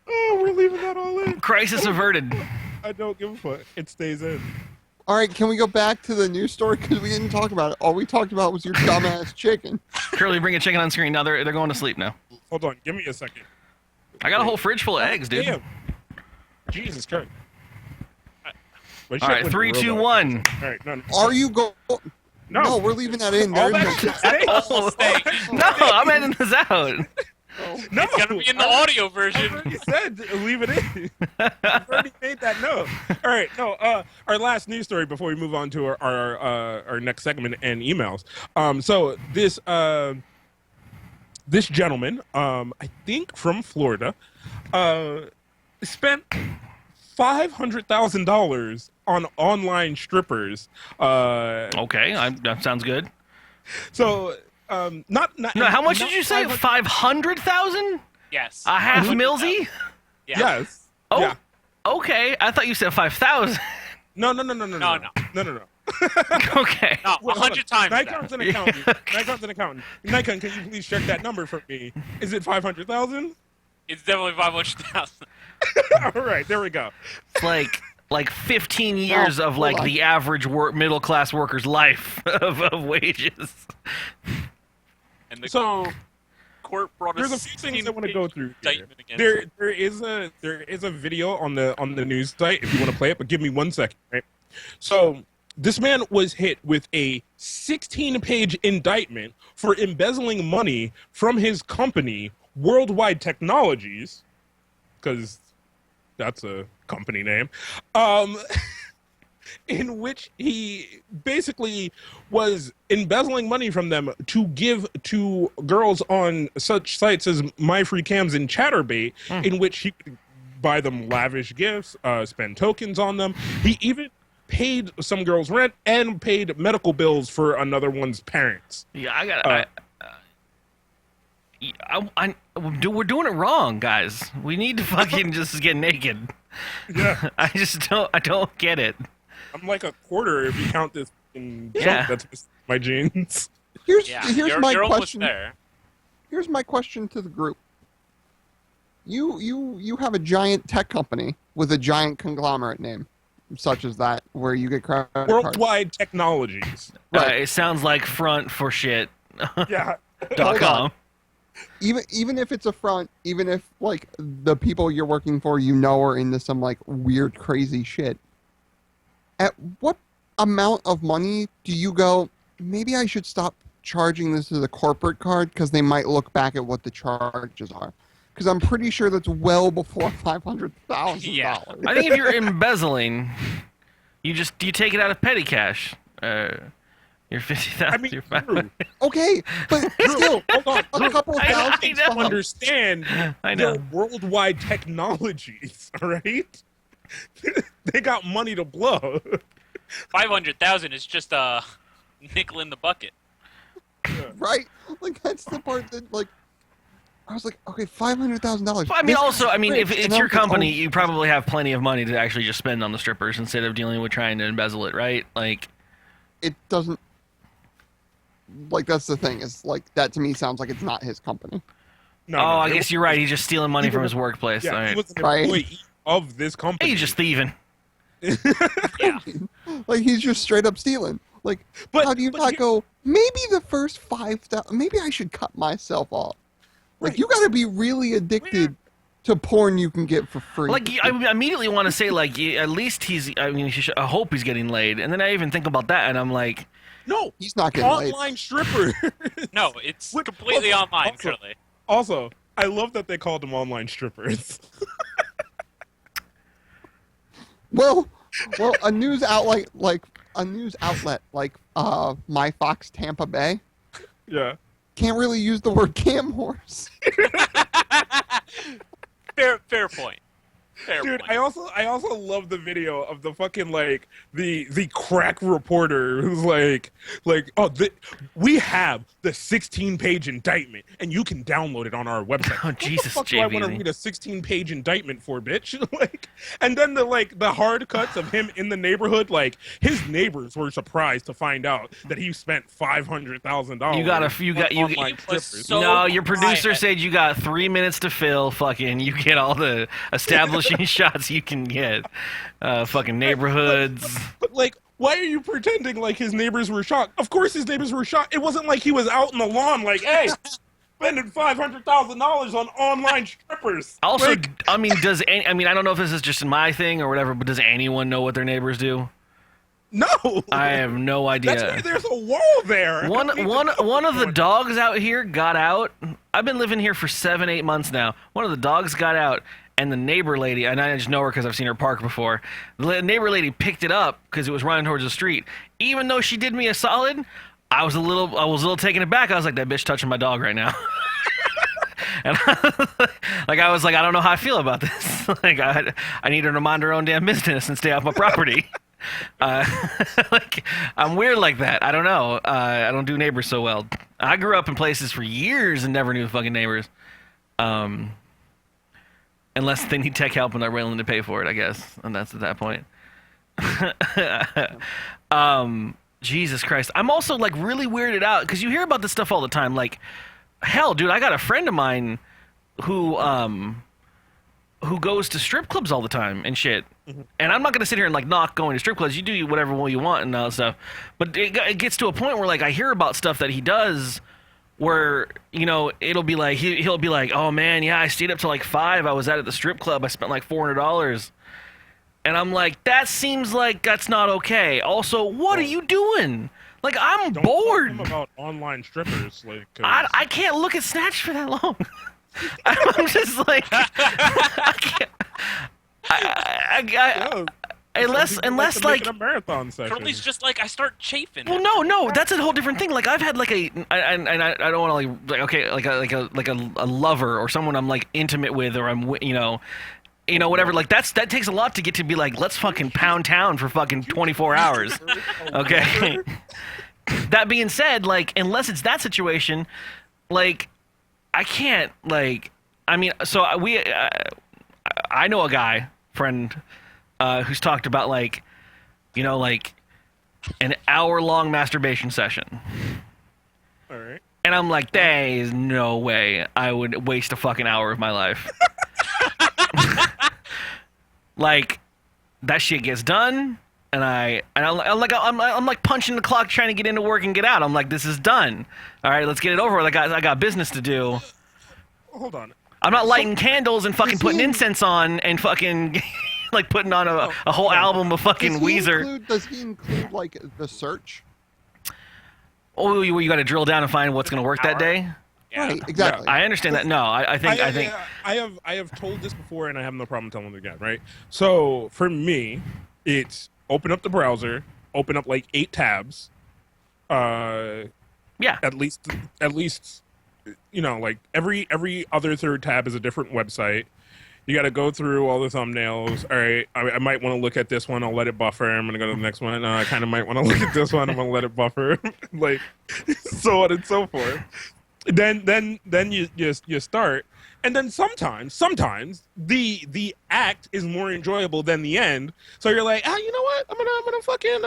Oh, we're leaving that all in. Crisis averted. I don't give a fuck. It stays in. all right, can we go back to the news story? Because we didn't talk about it. All we talked about was your dumbass chicken. Curly, bring a chicken on screen. Now they're going to sleep now. Hold on. Give me a second. I got a whole fridge full of eggs, dude. Damn. Jesus Christ. All right, 3, 2, 1. All right, no. Are you go? No. No, we're leaving that in. All There is that no shit stays. All stay. No, I'm editing this out. No, It's gonna be in the audio I version. already said leave it in. I've already made that note. All right, no. Our last news story before we move on to our next segment and emails. So this gentleman, I think from Florida, spent $500,000 on online strippers. Okay, that sounds good. So not No, how much not did you say? 500,000? Yes. A half milsy? Yeah. Yes. Oh, Yeah. okay. I thought you said 5,000. No. No. Okay. No, Wait, hold 100 on. times that. Nikon's an accountant. Nikon, can you please check that number for me? Is it 500,000? It's definitely 500,000. All right, there we go. It's like 15 years of hold on. the average middle class worker's life of wages. And the So court brought there's a few things I want to go through here. There is a video on the news site if you want to play it, but give me 1 second, right? So this man was hit with a 16-page indictment for embezzling money from his company, Worldwide Technologies, because that's a company name, in which he basically was embezzling money from them to give to girls on such sites as MyFreeCams and Chatterbait, in which he could buy them lavish gifts, spend tokens on them. He even paid some girls rent and paid medical bills for another one's parents. Yeah, we're doing it wrong, guys. We need to fucking just get naked. Yeah. I don't get it. I'm like a quarter if you count this in Yeah. that's my jeans. Here's Yeah, here's you're my almost question. there. Here's my question to the group. You have a giant tech company with a giant conglomerate name, such as that, where you get credit cards. Worldwide Technologies. Right. It sounds like front for shit. Yeah. .com. Even if it's a front, even if like the people you're working for, are into some like weird, crazy shit. At what amount of money do you go, maybe I should stop charging this as a corporate card because they might look back at what the charges are? Because I'm pretty sure that's well before $500,000. Yeah. I think if you're embezzling, you take it out of petty cash. You're 50,000. I mean, you're Drew, Okay, but still, hold on. a couple of I know, thousand. I know. fine. Understand I know. they're Worldwide Technologies, all right? They got money to blow. 500,000 is just a nickel in the bucket. Right? Like that's the part that like I was like, okay, $500,000. I mean, also, I mean, if rich, it's and your I'm like, company, oh, you probably have plenty of money to actually just spend on the strippers instead of dealing with trying to embezzle it, right? Like, it doesn't. Like that's the thing is like that to me sounds like it's not his company. No, I it guess was- you're right. He's just stealing money from was- his workplace. Yeah, All he right. was an Right. employee of this company. He's just thieving. Yeah. Like he's just straight up stealing. Like, But- how do you but not here- go? Maybe the first 5,000. Maybe I should cut myself off. Like Right. you got to be really addicted to porn you can get for free. Like, I immediately want to say, like, at least I hope he's getting laid. And then I even think about that, and I'm like, No, he's not getting laid. online stripper. No, it's What- completely also- online also- currently. Also, I love that they called them online strippers. Well, a news outlet like My Fox Tampa Bay Yeah. can't really use the word cam horse. Fair point. Fair Dude, point. I also love the video of the fucking like the crack reporter who's like we have the 16-page indictment and you can download it on our website. oh, Jesus, What the fuck do I want to JV. read a 16-page indictment for, bitch? Like, and then the hard cuts of him in the neighborhood, like his neighbors were surprised to find out that he spent $500,000. You got online He was strippers. so No, your producer quiet. said you got 3 minutes to fill. Fucking, you get all the establishing shots you can get. Fucking neighborhoods. But like, why are you pretending like his neighbors were shocked? Of course his neighbors were shocked. It wasn't like he was out in the lawn like, hey, spending $500,000 on online strippers. Also, Like, I mean, I don't know if this is just my thing or whatever, but does anyone know what their neighbors do? no. I have no idea. That's why there's a wall there. One of the dogs out here got out. I've been living here for 7-8 months now. One of the dogs got out, and the neighbor lady, and I just know her because I've seen her park before. The neighbor lady picked it up because it was running towards the street. Even though she did me a solid, I was a little taken aback. I was like, that bitch touching my dog right now. And I was like, I don't know how I feel about this. Like, I need her to mind her own damn business and stay off my property. Like, I'm weird like that. I don't know. I don't do neighbors so well. I grew up in places for years and never knew fucking neighbors. Unless they need tech help and they're willing to pay for it, I guess. And that's at that point. Jesus Christ. I'm also like really weirded out because you hear about this stuff all the time. Like, hell, dude, I got a friend of mine who goes to strip clubs all the time and shit. Mm-hmm. And I'm not gonna sit here and like knock going to strip clubs. You do whatever you want and all that stuff. But it gets to a point where like I hear about stuff that he does where, you know, it'll be like he'll be like, oh man, yeah, I stayed up till like 5. I was at the strip club. I spent like $400. And I'm like, that seems like that's not okay. Also, what are you doing? Like, I'm Don't bored. talk to him about online strippers. Like, 'cause- I can't look at Snatch for that long. I'm just like, I can't. Yeah, Unless to make like, it a marathon session. Curly's just like, I start chafing. well, no, that's a whole different thing. Like, I've had like I don't want to like okay, like a lover or someone I'm like intimate with, or I'm you know whatever. Like that takes a lot to get to be like, let's fucking pound town for fucking 24 hours. Okay. That being said, like, unless it's that situation, like, I can't, like, I mean, so I know a guy, friend, who's talked about, like, you know, like, an hour-long masturbation session. All right. And I'm like, there is no way I would waste a fucking hour of my life. like that shit gets done, and I'm like punching the clock, trying to get into work and get out. I'm like, this is done. All right, let's get it over with. I got business to do. Hold on. I'm not lighting candles and fucking putting incense on and fucking like putting on a whole album of fucking Weezer. Does he include like the search? Oh, you got to drill down and find what's going to work that day. Yeah. Right, exactly. I understand that. No, I think I have told this before, and I have no problem telling it again. Right. So for me, it's open up the browser, open up like 8 tabs. Yeah. At least, you know, like every other third tab is a different website. You got to go through all the thumbnails. All right, I might want to look at this one. I'll let it buffer. I'm gonna go to the next one. I kind of might want to look at this one. I'm gonna let it buffer. Like, so on and so forth. Then you start, and then sometimes the act is more enjoyable than the end. So you're like, you know what? I'm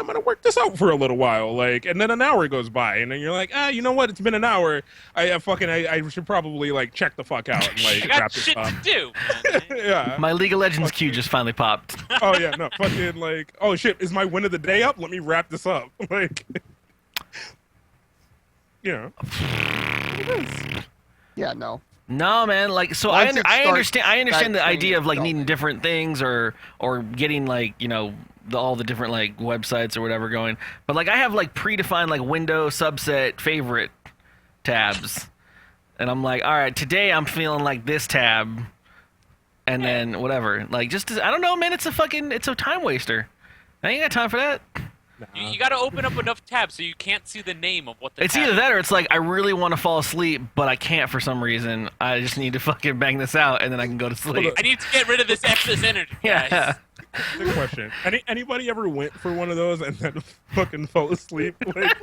gonna work this out for a little while. Like, and then an hour goes by, and then you're like, you know what? It's been an hour. I should probably like check the fuck out and like I got wrap this shit up. to do. Yeah. My League of Legends queue just finally popped. Oh yeah, no, fucking like, oh shit, is my win of the day up? Let me wrap this up. Like, you know. Yeah, no. No, man. Like, so I understand the idea of like needing different things or getting like, you know, all the different like websites or whatever going. But like, I have like predefined like window subset favorite tabs, and I'm like, all right, today I'm feeling like this tab, and then whatever. Like, I don't know, man. It's a time waster. I ain't got time for that. You got to open up enough tabs so you can't see the name of what the It's tab either is. that or it's like I really want to fall asleep, but I can't for some reason. I just need to fucking bang this out, and then I can go to sleep. I need to get rid of this excess energy, guys. Yeah. Good question. Anybody ever went for one of those and then fucking fell asleep? Like,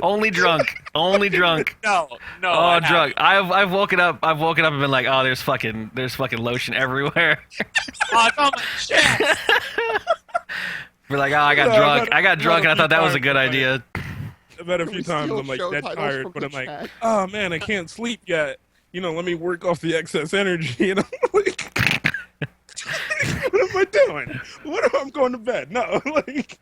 Only drunk. Only drunk. No. Oh, drunk. I've woken up and been like, oh, there's fucking lotion everywhere. Oh, it's on my chest. We're like, oh, I got drunk. I got drunk, and I thought that was a good idea. I've had a few times I'm like dead tired, but I'm like, oh man, I can't sleep yet. You know, let me work off the excess energy. You know, like, what am I doing? What if I'm going to bed? No, like.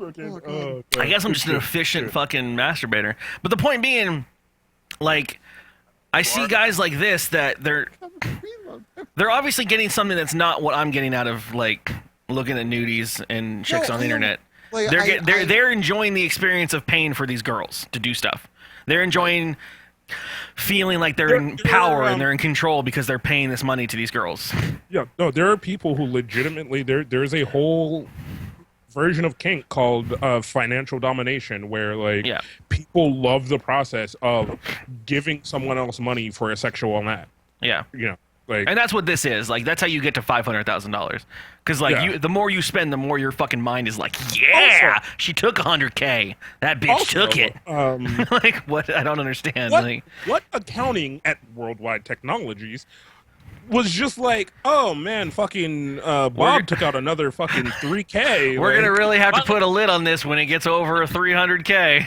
I guess I'm just an efficient fucking masturbator. But the point being, like, I see guys like this that they're obviously getting something that's not what I'm getting out of like looking at nudies and chicks on the internet. Like, They're enjoying the experience of paying for these girls to do stuff. They're enjoying feeling like they're in power and they're in control because they're paying this money to these girls. Yeah, no, there are people who legitimately there's a whole version of kink called financial domination where like people love the process of giving someone else money for a sexual act. Yeah. You know, like, and that's what this is. Like, that's how you get to $500,000. Because like the more you spend, the more your fucking mind is like, yeah, also, she took $100K. That bitch took it. Like, what? I don't understand. What accounting at Worldwide Technologies was just like, oh man, fucking Bob took out another fucking $3K. We're gonna really have to put a lid on this when it gets over $300K.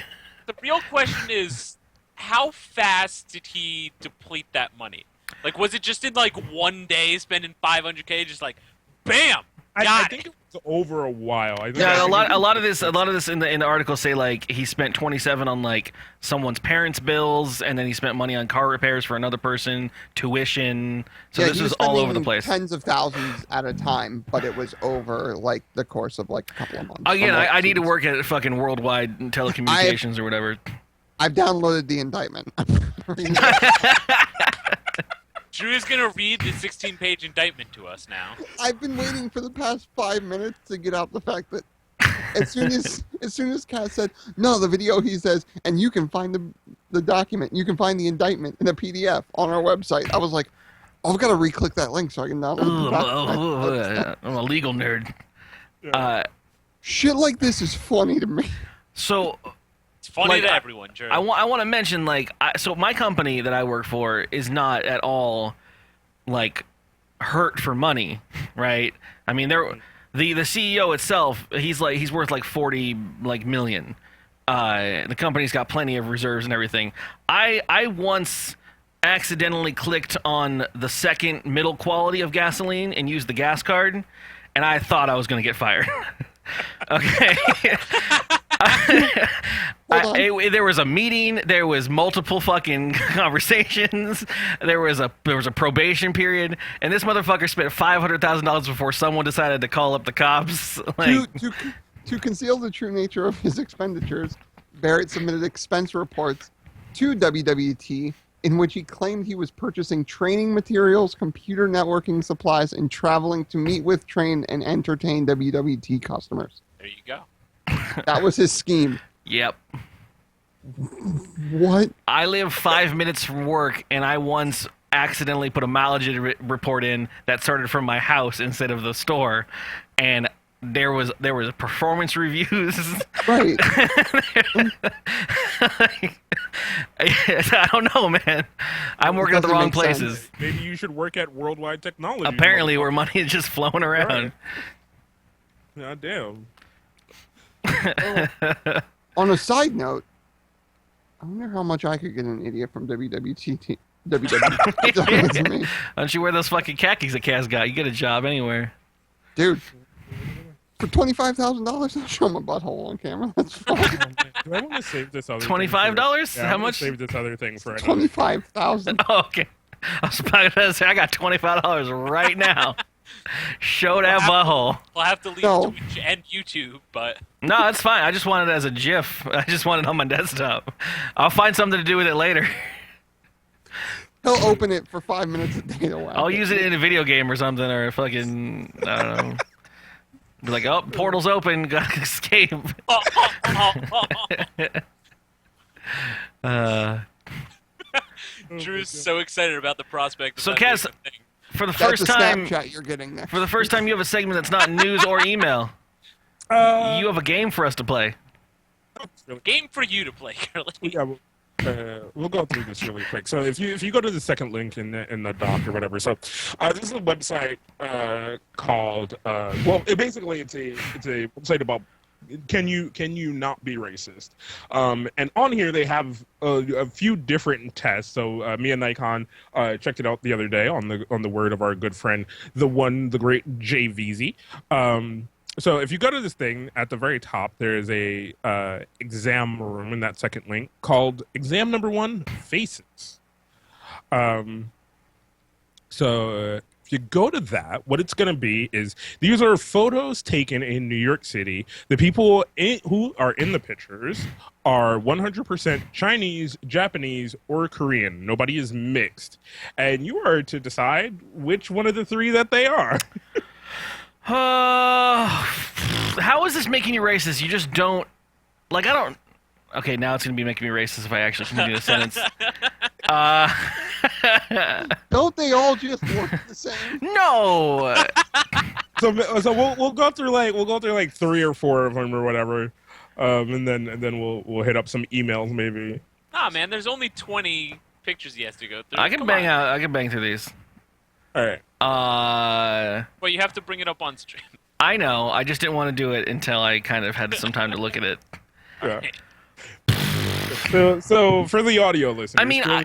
The real question is, how fast did he deplete that money? Like, was it just in like one day spending $500K, just like, bam? I think it was over a while. I think a lot of this in the article say like he spent 27 on like someone's parents' bills, and then he spent money on car repairs for another person, tuition. So this was all over the place. Tens of thousands at a time, but it was over like the course of like a couple of months. Again, I need to work at fucking Worldwide Telecommunications or whatever. I've downloaded the indictment. Drew is going to read the 16-page indictment to us now. I've been waiting for the past 5 minutes to get out the fact that as soon as Kat said, no, the video, he says, and you can find the document, you can find the indictment in a PDF on our website. I was like, I've got to re-click that link so I can download the document. I'm a legal nerd. Shit like this is funny to me. So... It's funny to everyone, Drew. I want to mention, like, so my company that I work for is not at all, like, hurt for money, right? I mean, the CEO itself, he's worth like 40 million. The company's got plenty of reserves and everything. I once accidentally clicked on the second middle quality of gasoline and used the gas card, and I thought I was going to get fired. Okay. There was a meeting. There was multiple fucking conversations. There was a probation period, and this motherfucker spent $500,000 before someone decided to call up the cops. Like, to conceal the true nature of his expenditures, Barrett submitted expense reports to WWT in which he claimed he was purchasing training materials, computer networking supplies, and traveling to meet with, train, and entertain WWT customers. There you go. That was his scheme. Yep. What? I live 5 minutes from work, and I once accidentally put a mileage report in that started from my house instead of the store, and there was performance reviews. Right. I don't know, man. I'm working at the wrong places. Sense. Maybe you should work at Worldwide Technology. Apparently, where money is just flowing around. God damn. On a side note, I wonder how much I could get an idiot from WWT. WWT. Why don't you wear those fucking khakis that Kaz got? You get a job anywhere. Dude, for $25,000, I'll show my butthole on camera. That's fine. Do I want to save this other $25? Yeah, How much? Save this other thing for $25,000. Oh, okay. I was about to say, I got $25 right now. Show that butthole. We'll have to leave Twitch and YouTube, but... No, that's fine. I just want it as a GIF. I just want it on my desktop. I'll find something to do with it later. He'll open it for 5 minutes a day to watch. I'll use it in a video game or something, or fucking, I don't know. Be like, oh, portal's open, gotta escape. Drew's so excited about the prospect of So, that Kaz, thing. for the That's first a time, Snapchat you're getting next. for the first time, you have a segment that's not news or email. You have a game for us to play. Game for you to play, Curly. Yeah, we'll go through this really quick. So if you go to the second link in the doc or whatever, so this is a website called basically it's a website about can you not be racist, and on here they have a few different tests. So me and Nikon checked it out the other day on the word of our good friend, the great JVZ. So if you go to this thing, at the very top, there is a exam room in that second link called Exam Number 1, Faces. So if you go to that, what it's going to be is these are photos taken in New York City. The people who are in the pictures are 100% Chinese, Japanese, or Korean. Nobody is mixed. And you are to decide which one of the three that they are. How is this making you racist? You just don't... Like, I don't... Okay, now it's going to be making me racist if I actually continue the sentence. Don't they all just look the same? No! So we'll go through like 3 or 4 of them or whatever, and then we'll hit up some emails maybe. Nah, man, there's only 20 pictures he has to go through. I can bang through these. All right. But you have to bring it up on stream. I know. I just didn't want to do it until I kind of had some time to look at it. Yeah. So for the audio listeners, I mean, a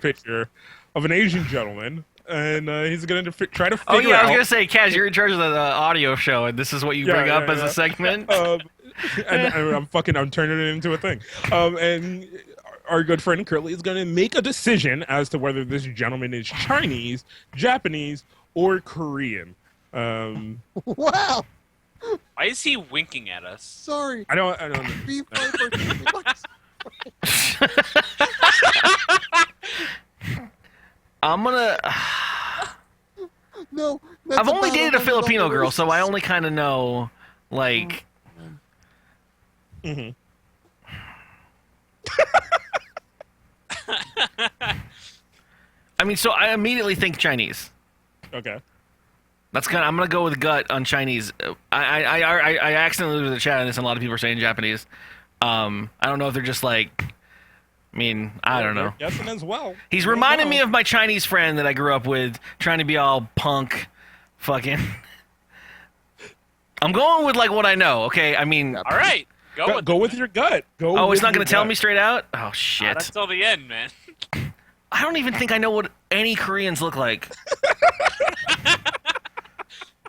picture of an Asian gentleman, and he's going to try to figure out. Oh yeah, I was going to say, Kaz, you're in charge of the audio show, and this is what you bring up as a segment. And I'm turning it into a thing. And our good friend Curly is going to make a decision as to whether this gentleman is Chinese, Japanese, or Korean. Wow. Why is he winking at us? Sorry. I don't know. Beef I'm gonna. No. I've only dated a Filipino girl, so I only kind of know, like. Mm-hmm. I mean, so I immediately think Chinese. Okay. That's kind of. I'm gonna go with gut on Chinese. I accidentally was in the chat on this, and a lot of people are saying Japanese. I don't know if they're just like. I mean, I don't know. Guessing as well. He's reminding me of my Chinese friend that I grew up with, trying to be all punk, fucking. I'm going with like what I know. Okay, I mean. All right, go with your gut. Oh, it's not gonna tell me straight out. Oh shit. That's till the end, man. I don't even think I know what any Koreans look like.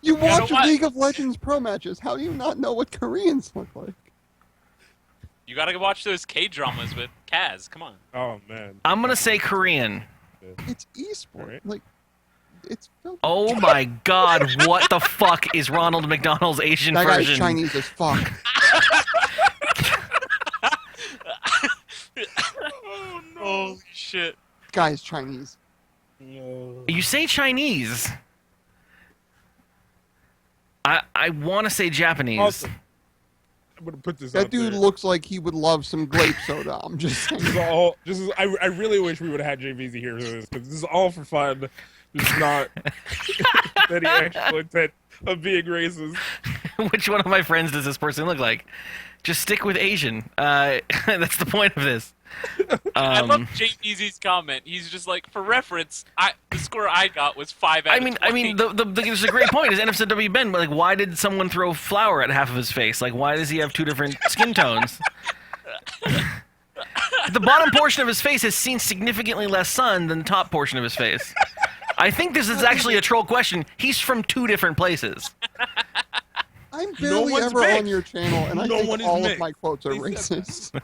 You watch what? League of Legends pro matches. How do you not know what Koreans look like? You gotta watch those K-dramas with Kaz. Come on. Oh man. I'm gonna say Korean. It's esport. Right. Like, it's filthy. Oh my god, what the fuck is Ronald McDonald's Asian That version? guy's Chinese as fuck. Oh no! Holy shit! Guy's Chinese. No. You say Chinese. I want to say Japanese. Also, I'm gonna put this. That out dude there. looks like he would love some grape soda. I'm just saying. This is all. I really wish we would have had JVZ here for this because this is all for fun. This is not any actual intent of being racist. Which one of my friends does this person look like? Just stick with Asian. That's the point of this. I love JPZ's comment. He's just like, for reference, the score I got was 5 out of 20. I mean, there's a great point. Is NFW Ben, like, why did someone throw flour at half of his face? Like, why does he have two different skin tones? The bottom portion of his face has seen significantly less sun than the top portion of his face. I think this is actually a troll question. He's from two different places. I'm barely one's ever mixed. on your channel, and I No think one is all of mixed. my quotes are They said racist.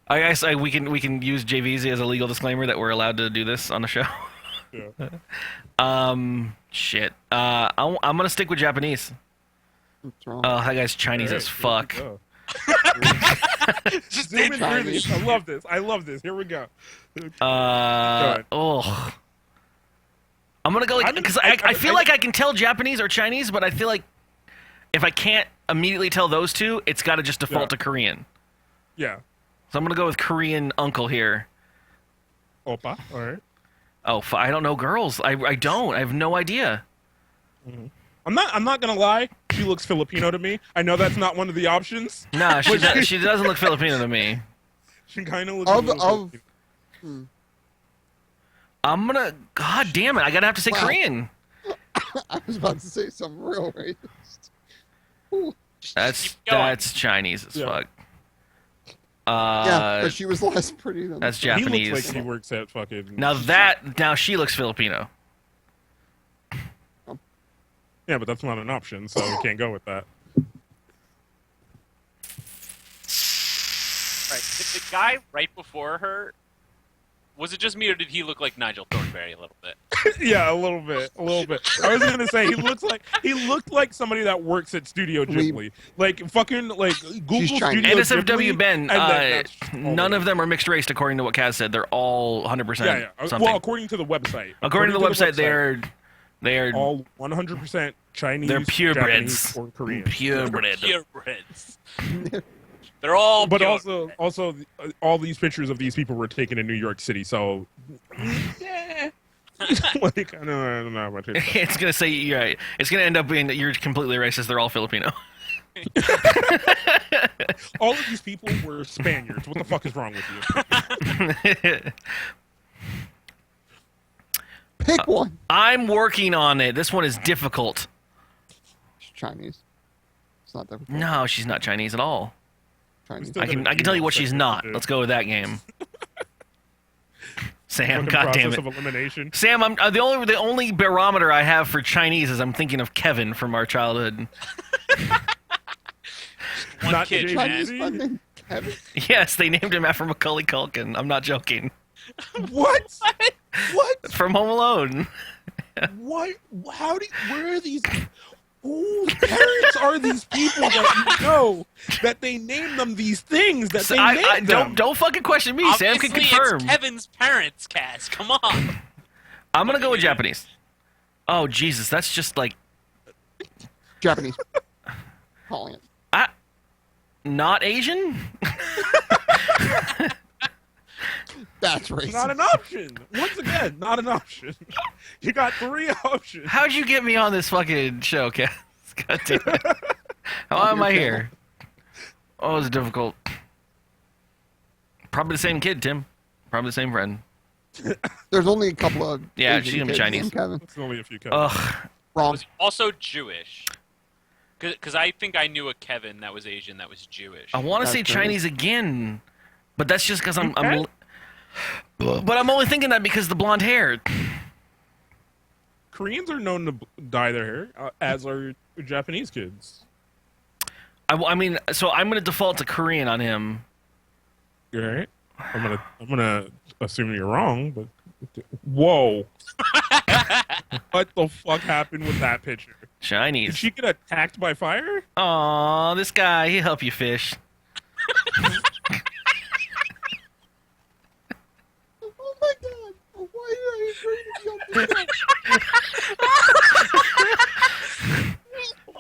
I guess we can use JVZ as a legal disclaimer that we're allowed to do this on the show. Yeah. Shit. I'm gonna stick with Japanese. What's wrong? Oh, that guy's Chinese All as right, fuck. here we go. Just Zoom in through Chinese. these. I love this. I love this. Here we go. Oh. I'm gonna go because I feel like I can tell Japanese or Chinese, but I feel like if I can't immediately tell those two, it's got to just default to Korean. Yeah. So I'm gonna go with Korean uncle here. Oppa. All right. Oh, I don't know girls. I don't. I have no idea. I'm not gonna lie. She looks Filipino to me. I know that's not one of the options. Nah, she doesn't look Filipino to me. She kind of looks. a little Filipino. I'm gonna. God damn it! I gotta have to say Wow. Korean. I was about to say something real racist. Ooh. That's Keep going. that's Chinese as Yeah. fuck. Yeah, because she was less pretty than. That's He Japanese. looks like he works at fucking. Now she looks Filipino. Yeah, but that's not an option, so we can't go with that. Right. The guy right before her, was it just me or did he look like Nigel Thornberry a little bit? Yeah, a little bit. I was gonna say he looked like somebody that works at Studio Ghibli, like fucking like Google She's Studio Chinese. NSFW Ghibli, Ben, and that's all none they of them are mixed race according to what Kaz said. They're all 100% Yeah, yeah. something. Well, according to the website. according to the website, they're all 100% Chinese. they're Japanese, purebreds. or Korean. Purebred. Purebreds. They're all But pure. also, all these pictures of these people were taken in New York City, so yeah. Like I don't know about it. It's gonna say you're right. It's gonna end up being that you're completely racist. They're all Filipino. All of these people were Spaniards. What the fuck is wrong with you? Pick one. I'm working on it. This one is difficult. She's Chinese. It's not difficult. No, she's not Chinese at all. Chinese. Still I can gotta tell you do what she's second not. to do. Let's go with that game. Sam, Fucking God damn process it. of elimination. Sam, I'm the only barometer I have for Chinese is I'm thinking of Kevin from our childhood. One Not kid, Jay- man. Chinese fucking Kevin. Yes, they named him after Macaulay Culkin. I'm not joking. What? What? From Home Alone. What? How do? Where are these? Whose parents are these people that you know that they name them these things that they name them? Don't fucking question me. Sam can Obviously, confirm. it's Kevin's parents, Cass. Come on. I'm gonna go with Japanese. Oh Jesus, that's just like Japanese. Calling it. not Asian. That's racist. Not an option. Once again, not an option. You got 3 options. How'd you get me on this fucking show, Cass? God damn it. How am I here? Oh, it's difficult. Probably the same kid, Tim. Probably the same friend. There's only a couple of. Yeah, Asian she's gonna be kids Chinese. named Kevin. It's only a few. Ugh. Wrong. Was also Jewish. Because I think I knew a Kevin that was Asian that was Jewish. I want to That's say true. Chinese again, but that's just because I'm Okay. But I'm only thinking that because of the blonde hair. Koreans are known to dye their hair, as are Japanese kids. I mean, so I'm gonna default to Korean on him. You all right? I'm gonna assume you're wrong, but whoa. What the fuck happened with that picture? Chinese. Did she get attacked by fire? Aw, this guy, he'll help you fish. Oh my god! Why did I agree to be on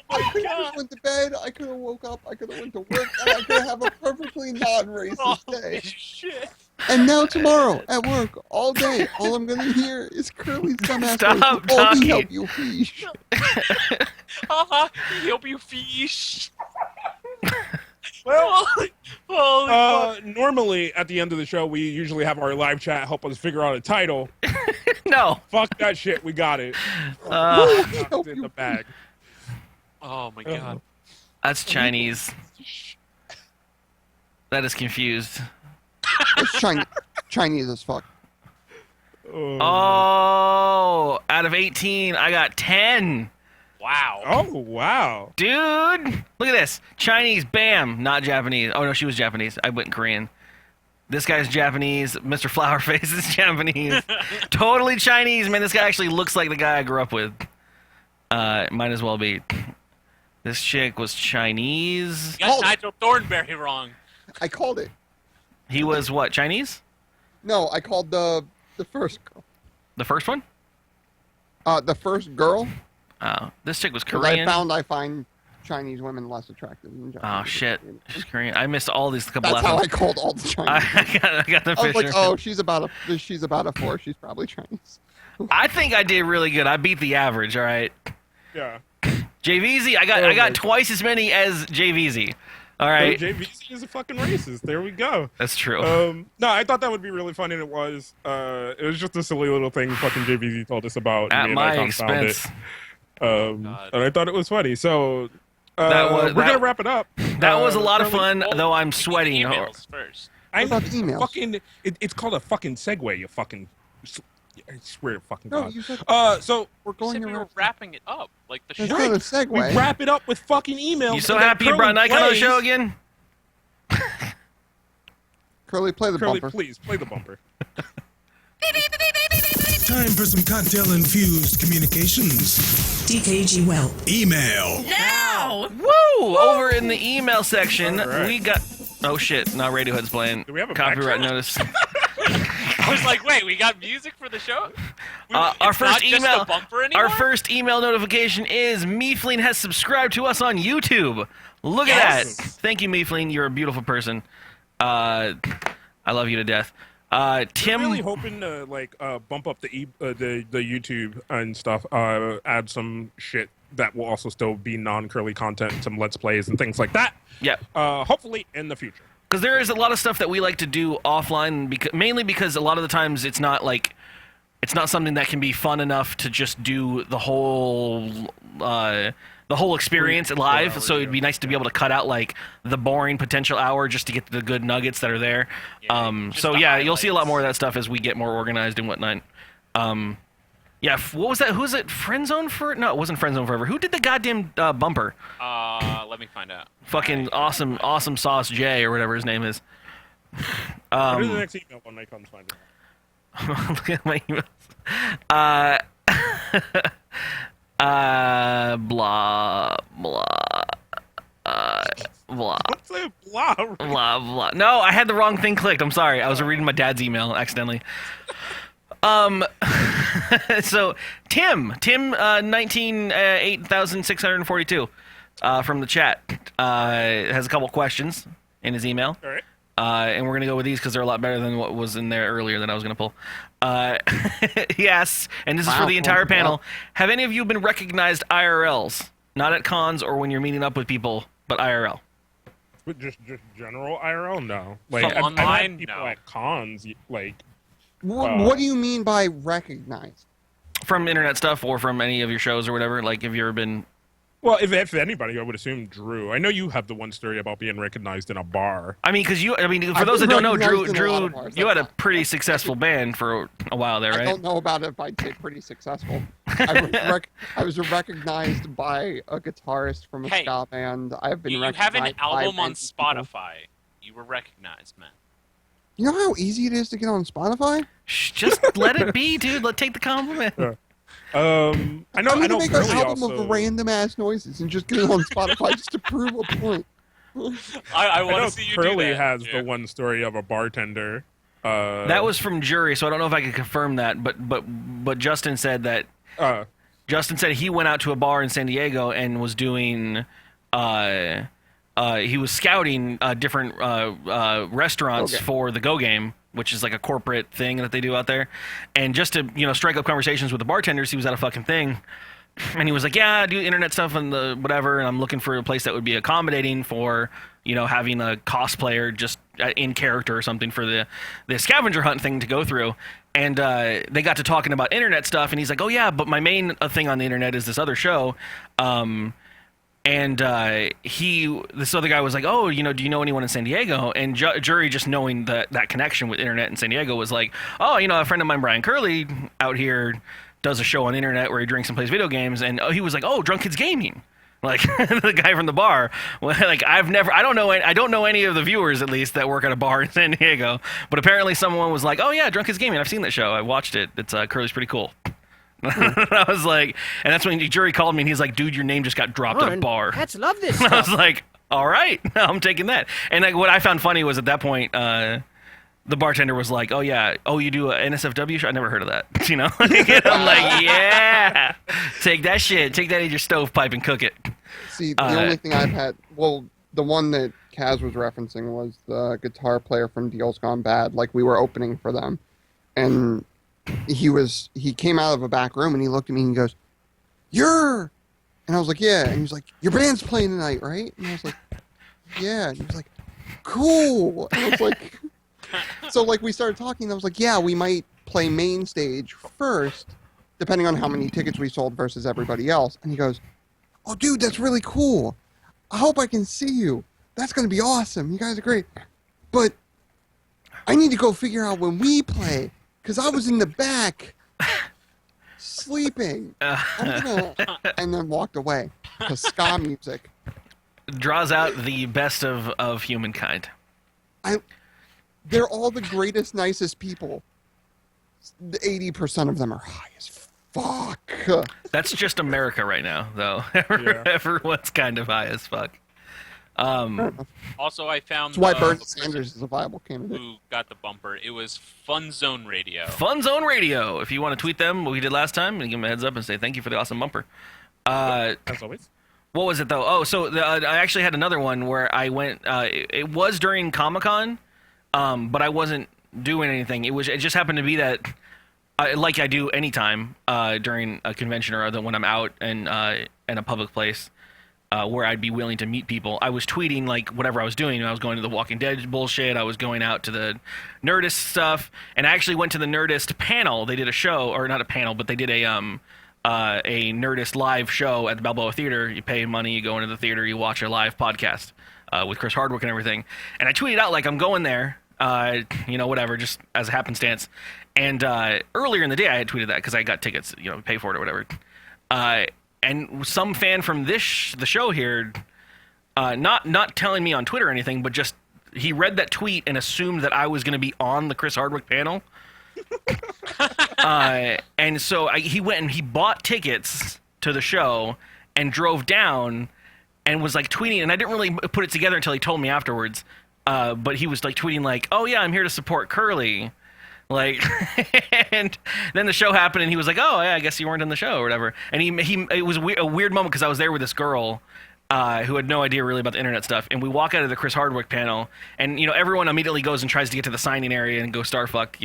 I could have just went to bed, I could have woke up, I could have went to work, and I could have a perfectly non-racist day. Shit. And now tomorrow, at work, all day, all I'm gonna hear is Curly's dumbass Stop voice, "Oh, we talking. help you fiisssh." Help you fiisssh. Well, Holy fuck. normally at the end of the show, we usually have our live chat help us figure out a title. No. Fuck that shit, we got it. Help It's in you the bag. Oh my god. That's Chinese. That is confused. It's Chinese as fuck. Oh, out of 18, I got 10. Wow. Oh, wow. Dude, look at this. Chinese, bam, not Japanese. Oh, no, she was Japanese. I went Korean. This guy's Japanese. Mr. Flowerface is Japanese. Totally Chinese, man. This guy actually looks like the guy I grew up with. Might as well be. This chick was Chinese. You got Nigel Thornberry wrong. I called it. He was what, Chinese? No, I called the first girl. The first one? The first girl. Oh, this chick was 'Cause Korean. I find Chinese women less attractive than Japanese. Oh, shit. She's Korean. I missed all these couple That's how I lessons. called all the Chinese. I got the I was picture. like, oh, she's about a 4. She's probably Chinese. I think I did really good. I beat the average, all right? Yeah. JVZ, I got twice as many as JVZ. All right. JVC is a fucking racist. There we go. That's true. No, I thought that would be really funny, and it was. It was just a silly little thing fucking JVZ told us about. At me and my Icon found expense. and I thought it was funny. So That we're gonna wrap it up. That was a lot of Curly- fun, though I'm sweating. Emails first. I'm What about emails? fucking. It's called a fucking segue. You fucking. I swear to fucking No, God. you said So we're You going said to we were wrap. wrapping it up, like the That's show. not a we segue. wrap it up with fucking emails. You so and then happy you Curly brought Nikon on the plays- show again? Curly, play the Curly, bumper. please play the bumper. Time for some cocktail-infused communications. dkgWELP. Email. Woo! Over in the email section, All right. we got. Oh shit! Now Radiohead's playing. Do we have a copyright backtrack? notice? I was like, wait, we got music for the show? Our It's first not just email. a bumper anymore? Our first email notification is Miefling has subscribed to us on YouTube. Look at Yes. that! Thank you, Miefling. You're a beautiful person. I love you to death. Tim. I'm really hoping to bump up the YouTube and stuff. Add some shit that will also still be non-curly content, some let's plays and things like that. Yeah. Hopefully in the future. Because there is a lot of stuff that we like to do offline, mainly because a lot of the times it's not something that can be fun enough to just do the whole experience live. So it'd be nice to be able to cut out like the boring potential hour just to get the good nuggets that are there. just So the yeah, you'll see a lot highlights. more of that stuff as we get more organized and whatnot. Yeah, what was that? Who's it? Friend Zone for? No, it wasn't Friend Zone Forever. Who did the goddamn bumper? Let me find out. Fucking awesome Sauce J or whatever his name is. What is the next email when Nikon's finding out? Look at my emails. Blah blah. Blah Don't say blah. blah blah. No, I had the wrong thing clicked. I'm sorry. I was reading my dad's email accidentally. So Tim 8642 from the chat has a couple questions in his email. All right. And we're going to go with these because they're a lot better than what was in there earlier that I was going to pull. Yes, and this is for Wow, the entire wow. panel. Have any of you been recognized IRLs? Not at cons or when you're meeting up with people, but IRL. But just general IRL? No. From I've online? had people No. at cons, What do you mean by recognize? From internet stuff or from any of your shows or whatever. Like, have you ever been... Well, if anybody, I would assume Drew. I know you have the one story about being recognized in a bar. I mean, for I've those that been don't know, recognized in a lot of bars, you had a that's pretty successful band for a while there, I right? don't know about if I'd say pretty successful. I was recognized by a guitarist from a Hey, ska band. I've been You recognized have an by album on random people. Spotify. You were recognized, man. You know how easy it is to get on Spotify? Shh, just let it be, dude. Take the compliment. I know. I'm I gonna know. make an Curly album also. of random ass noises and just get it on Spotify just to prove a point. I I want know to see you Curly do that. has Yeah. the one story of a bartender. That was from Jury, so I don't know if I can confirm that. But Justin said that. Justin said he went out to a bar in San Diego and was doing. He was scouting different restaurants for the Go Game, which is like a corporate thing that they do out there. And just to strike up conversations with the bartenders, he was at a fucking thing. And he was like, yeah, I do internet stuff and the whatever, and I'm looking for a place that would be accommodating for, having a cosplayer just in character or something for the scavenger hunt thing to go through. And they got to talking about internet stuff, and he's like, oh yeah, but my main thing on the internet is this other show. And this other guy was like, oh, do you know anyone in San Diego? And Jury, just knowing that connection with internet in San Diego, was like, oh, a friend of mine, Brian Curley, out here does a show on the internet where he drinks and plays video games. And he was like, oh, Drunk Kids Gaming. Like the guy from the bar. Well, like I don't know any of the viewers, at least, that work at a bar in San Diego. But apparently someone was like, oh yeah, Drunk Kids Gaming. I've seen that show. I watched it. It's Curly's pretty cool. I was like, and that's when Jury called me and he's like, dude, your name just got dropped at a bar. Let's love this And I was stuff. like, all right, I'm taking that. And like, what I found funny was at that point, the bartender was like, oh yeah, oh, you do an NSFW show? I never heard of that. And I'm like, yeah, take that shit, take that in your stovepipe and cook it. See, the only thing I've had, the one that Kaz was referencing was the guitar player from Deals Gone Bad. Like, we were opening for them, and he came out of a back room and he looked at me and he goes, and I was like, yeah. And he was like, your band's playing tonight, right? And I was like, yeah. And he was like, cool. And I was like, so like we started talking and I was like, yeah, we might play main stage first, depending on how many tickets we sold versus everybody else. And he goes, oh dude, that's really cool. I hope I can see you. That's going to be awesome. You guys are great. But I need to go figure out when we play, because I was in the back sleeping. And then walked away, because ska music draws out the best of humankind. They're all the greatest, nicest people. 80% of them are high as fuck. That's just America right now, though. Everyone's kind of high as fuck. Also, I found That's why Bernie Sanders is a viable candidate. who got the bumper. It was Fun Zone Radio. Fun Zone Radio. If you want to tweet them, what we did last time, and give them a heads up and say thank you for the awesome bumper. As always. What was it though? Oh, so I actually had another one where I went. It was during Comic-Con, but I wasn't doing anything. It just happened to be that, like I do anytime during a convention or other when I'm out in a public place. Where I'd be willing to meet people. I was tweeting like whatever I was doing. I was going to the Walking Dead bullshit. I was going out to the Nerdist stuff, and I actually went to the Nerdist panel. They did a show, or not a panel, but they did a Nerdist live show at the Balboa Theater. You pay money, you go into the theater, you watch a live podcast with Chris Hardwick and everything. And I tweeted out like I'm going there, whatever, just as a happenstance. And earlier in the day, I had tweeted that because I got tickets, pay for it or whatever. And some fan from the show here, not telling me on Twitter or anything, but just he read that tweet and assumed that I was going to be on the Chris Hardwick panel. And so he went and he bought tickets to the show and drove down and was like tweeting. And I didn't really put it together until he told me afterwards. But he was like tweeting like, "Oh yeah, I'm here to support Curly." Like, and then the show happened, and he was like, "Oh, yeah, I guess you weren't in the show or whatever." And it was a weird moment because I was there with this girl who had no idea really about the internet stuff, and we walk out of the Chris Hardwick panel, and everyone immediately goes and tries to get to the signing area and go starfuck,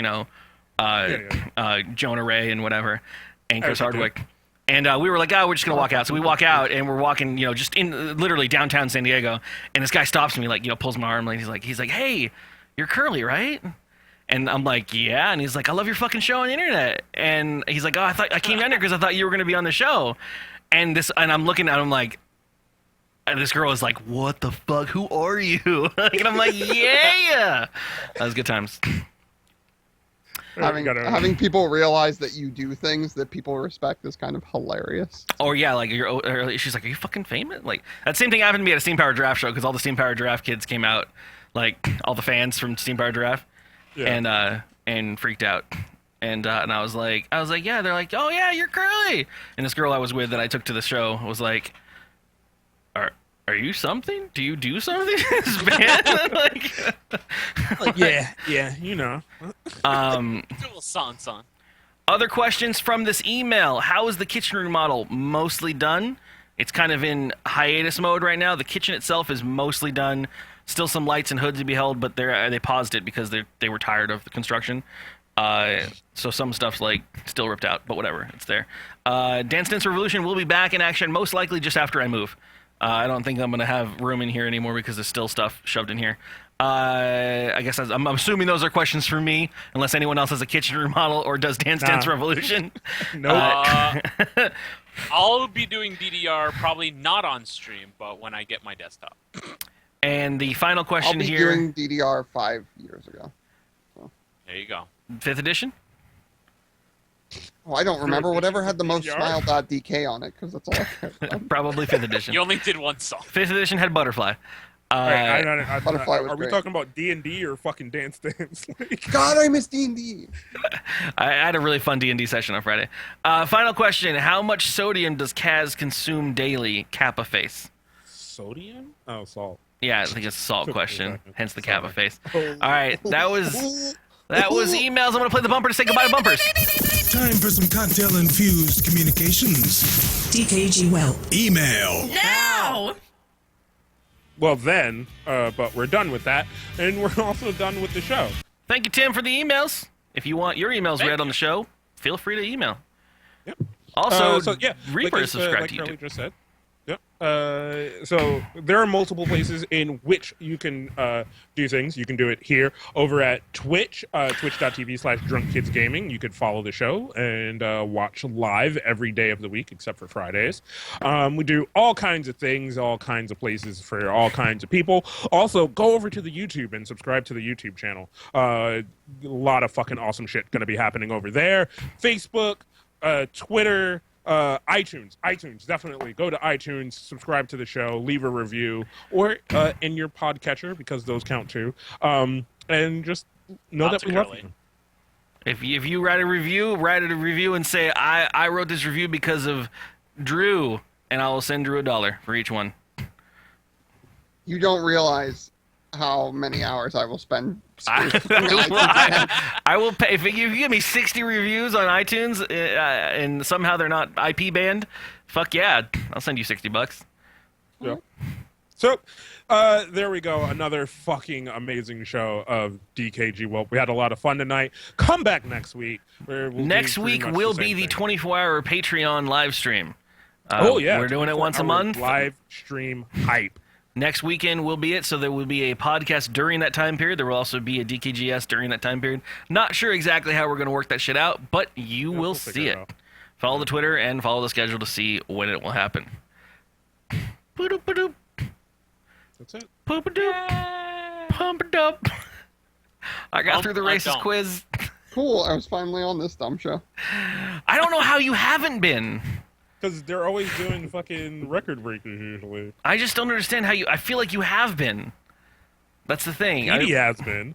Jonah Ray and whatever, and Chris Hardwick. And we were like, "Oh, we're just gonna walk out." So we walk out, and we're walking, just in literally downtown San Diego, and this guy stops me, like, pulls my arm, like he's like, "Hey, you're Curly, right?" And I'm like, yeah. And he's like, I love your fucking show on the internet. And he's like, oh, I came down here because I thought you were going to be on the show. And I'm looking at him like, And this girl was like, "What the fuck? Who are you?" And I'm like, "Yeah." That was good times. Having people realize that you do things that people respect is kind of hilarious. Or yeah, like she's like, "Are you fucking famous?" Like that same thing happened to me at a Steam Power Giraffe show because all the Steam Power Giraffe kids came out, like all the fans from Steam Power Giraffe, and freaked out. And I was like, yeah. They're like, "Oh yeah, you're Curly." And this girl I was with that I took to the show was like, Are you something? Do you do something in this band? Like, yeah, you know. Son. Other questions from this email. How is the kitchen remodel mostly done? It's kind of in hiatus mode right now. The kitchen itself is mostly done. Still some lights and hoods to be held, but they paused it because they were tired of the construction. So some stuff's like still ripped out, but whatever, it's there. Dance Dance Revolution will be back in action most likely just after I move. I don't think I'm going to have room in here anymore because there's still stuff shoved in here. I guess I'm assuming those are questions for me, unless anyone else has a kitchen remodel or does Dance Dance Revolution. Nope. I'll be doing DDR probably not on stream, but when I get my desktop. And the final question I'll be here. doing DDR 5 years ago. So. There you go. 5th edition? Oh, I don't remember. Whatever had the most DDR? smile.dk on it, because that's all I care about. Probably 5th edition. You only did one song. 5th edition had Butterfly. Butterfly was are we great. talking about D&D or fucking Dance Dance? God, I miss D&D. I had a really fun D&D session on Friday. Final question. How much sodium does Kaz consume daily? Kappa face. Sodium? Oh, salt. Yeah, I think it's a salt question, hence the Kappa face. Oh. All right, that was emails. I'm going to play the bumper to say goodbye to bumpers. Time for some cocktail-infused communications. dkgWELP. Email. Now! Well, then, but we're done with that, and we're also done with the show. Thank you, Tim, for the emails. If you want your emails read on the show, feel free to email. Yep. Also, yeah, Reaper is subscribed like to Curly YouTube. just said. Yep. So there are multiple places in which you can do things. You can do it here over at Twitch, twitch.tv/drunkkidsgaming. You could follow the show and watch live every day of the week except for Fridays. We do all kinds of things, all kinds of places for all kinds of people. Also, go over to the YouTube and subscribe to the YouTube channel. A lot of fucking awesome shit going to be happening over there. Facebook, Twitter, iTunes, definitely go to iTunes, subscribe to the show, leave a review, or in your podcatcher because those count too. And just know that we love you. If you write a review and say I wrote this review because of Drew, and I will send Drew $1 for each one. You don't realize how many hours I will spend. I will pay if you give me 60 reviews on iTunes and somehow they're not IP banned. Fuck yeah, I'll send you $60. Yeah. So there we go. Another fucking amazing show of dkgWELP. We had a lot of fun tonight. Come back next week. Next week will be the 24-hour Patreon live stream. Oh yeah, we're doing it once a month. Live stream hype. Next weekend will be it, so there will be a podcast during that time period. There will also be a DKGS during that time period. Not sure exactly how we're going to work that shit out, but you will see it. Follow the Twitter and follow the schedule to see when it will happen. Boop-a-doop. That's it. Poop-a-doop. Pump-a-doop. I got through the racist quiz. Cool, I was finally on this dumb show. I don't know how you haven't been. Because they're always doing fucking record breakers usually. I just don't understand how you... I feel like you have been. That's the thing. Petey has been.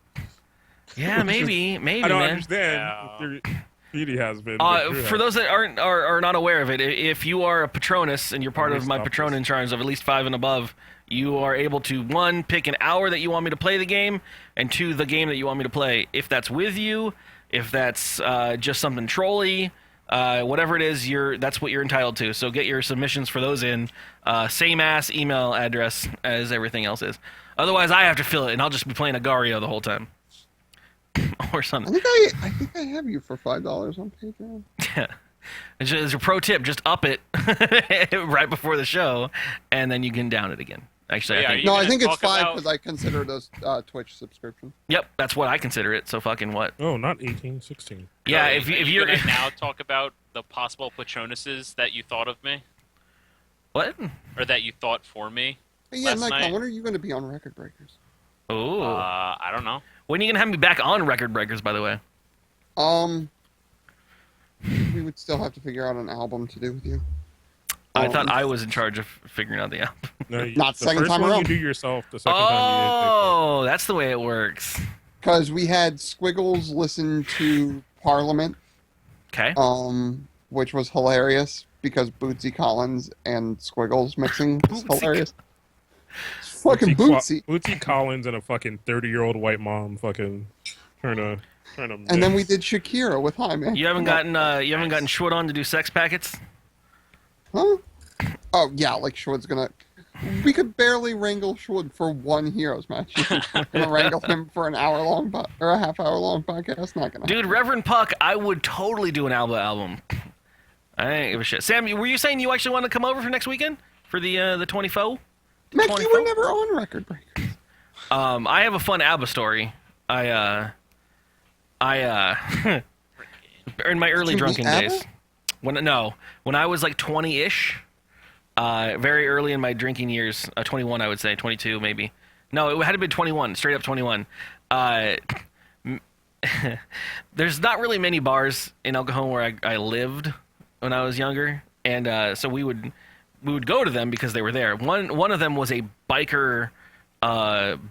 Yeah, maybe, I don't man. understand. Petey has been. For those that are not aware of it, if you are a Patronus and you're part of my Patron insurance of at least 5 and above, you are able to, 1, pick an hour that you want me to play the game, and 2, the game that you want me to play. If that's with you, if that's just something trolly... whatever it is, that's what you're entitled to. So get your submissions for those in. Same ass email address as everything else is. Otherwise, I have to fill it, and I'll just be playing Agario the whole time. Or something. I think I have you for $5 on Patreon. Yeah. As a pro tip, just up it right before the show, and then you can down it again. Actually, I think it's 5 because I consider it a Twitch subscription. Yep, that's what I consider it. So fucking what? Oh, not 18, 16. Yeah, Curly, if you're gonna now talk about the possible Patronuses that you thought of me, what? or that you thought for me. Hey, yeah, last Nikon, night. when are you going to be on Record Breakers? Ooh. I don't know. When are you gonna have me back on Record Breakers, by the way? We would still have to figure out an album to do with you. I thought I was in charge of figuring out the album. No, Not the second first time one around. you do yourself. The second time Oh, that's the way it works. Because we had Squiggles listen to Parliament, Okay. which was hilarious because Bootsy Collins and Squiggles mixing was hilarious. It's fucking Bootsy. Bootsy Collins and a fucking 30-year-old white mom fucking trying to. And then we did Shakira with Hi Man. You haven't gotten Schwood on to do sex packets? Huh? Oh yeah, like Schwood's gonna. We could barely wrangle Schwood for one Heroes match. We're gonna wrangle him for an hour-long or a half-hour-long podcast. Not gonna. Dude, Reverend Puck, I would totally do an album. I ain't give a shit. Sam, were you saying you actually want to come over for next weekend for the 24? Mac, you were never on Record Breakers. I have a fun ABBA story. I in my early drunken days. When I was like 20-ish, very early in my drinking years, 21 I would say, 22 maybe. No, it had to be 21, straight up 21. There's not really many bars in El Cajon where I lived when I was younger, and so we would go to them because they were there. One of them was a biker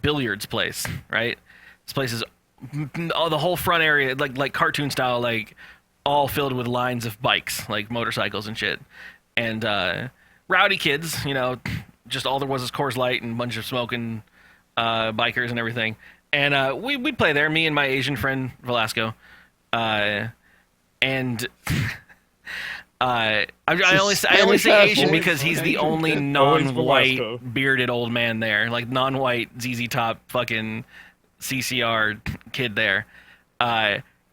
billiards place, right? This place is the whole front area, like cartoon style, like all filled with lines of bikes, like motorcycles and shit. And rowdy kids, just all there was Coors Light and a bunch of smoking bikers and everything. And we'd play there, me and my Asian friend Velasco. I only say Asian because he's the only non-white bearded old man there, like non-white ZZ Top fucking CCR kid there.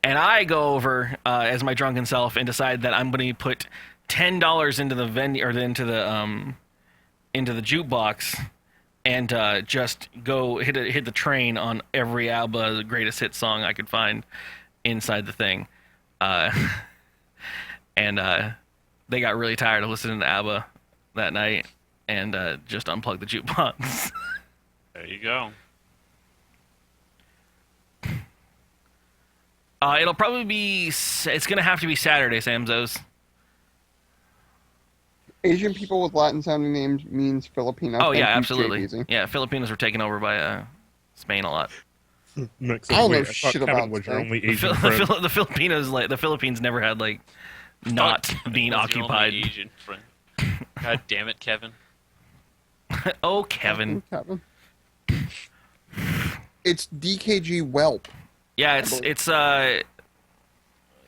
And I go over as my drunken self and decide that I'm going to put $10 into the venue or into the jukebox and just go hit the train on every ABBA the greatest hit song I could find inside the thing. And they got really tired of listening to ABBA that night and just unplugged the jukebox. There you go. It'll probably be. It's gonna have to be Saturday, Samzos. Asian people with Latin sounding names means Filipino. Oh yeah, absolutely. Yeah, Filipinos were taken over by Spain a lot. I don't know shit about was your only Asian the Filipinos, like the Philippines, never had like not being occupied. Asian friend. God damn it, Kevin. Oh, Kevin. It's dkgWELP. Yeah, it's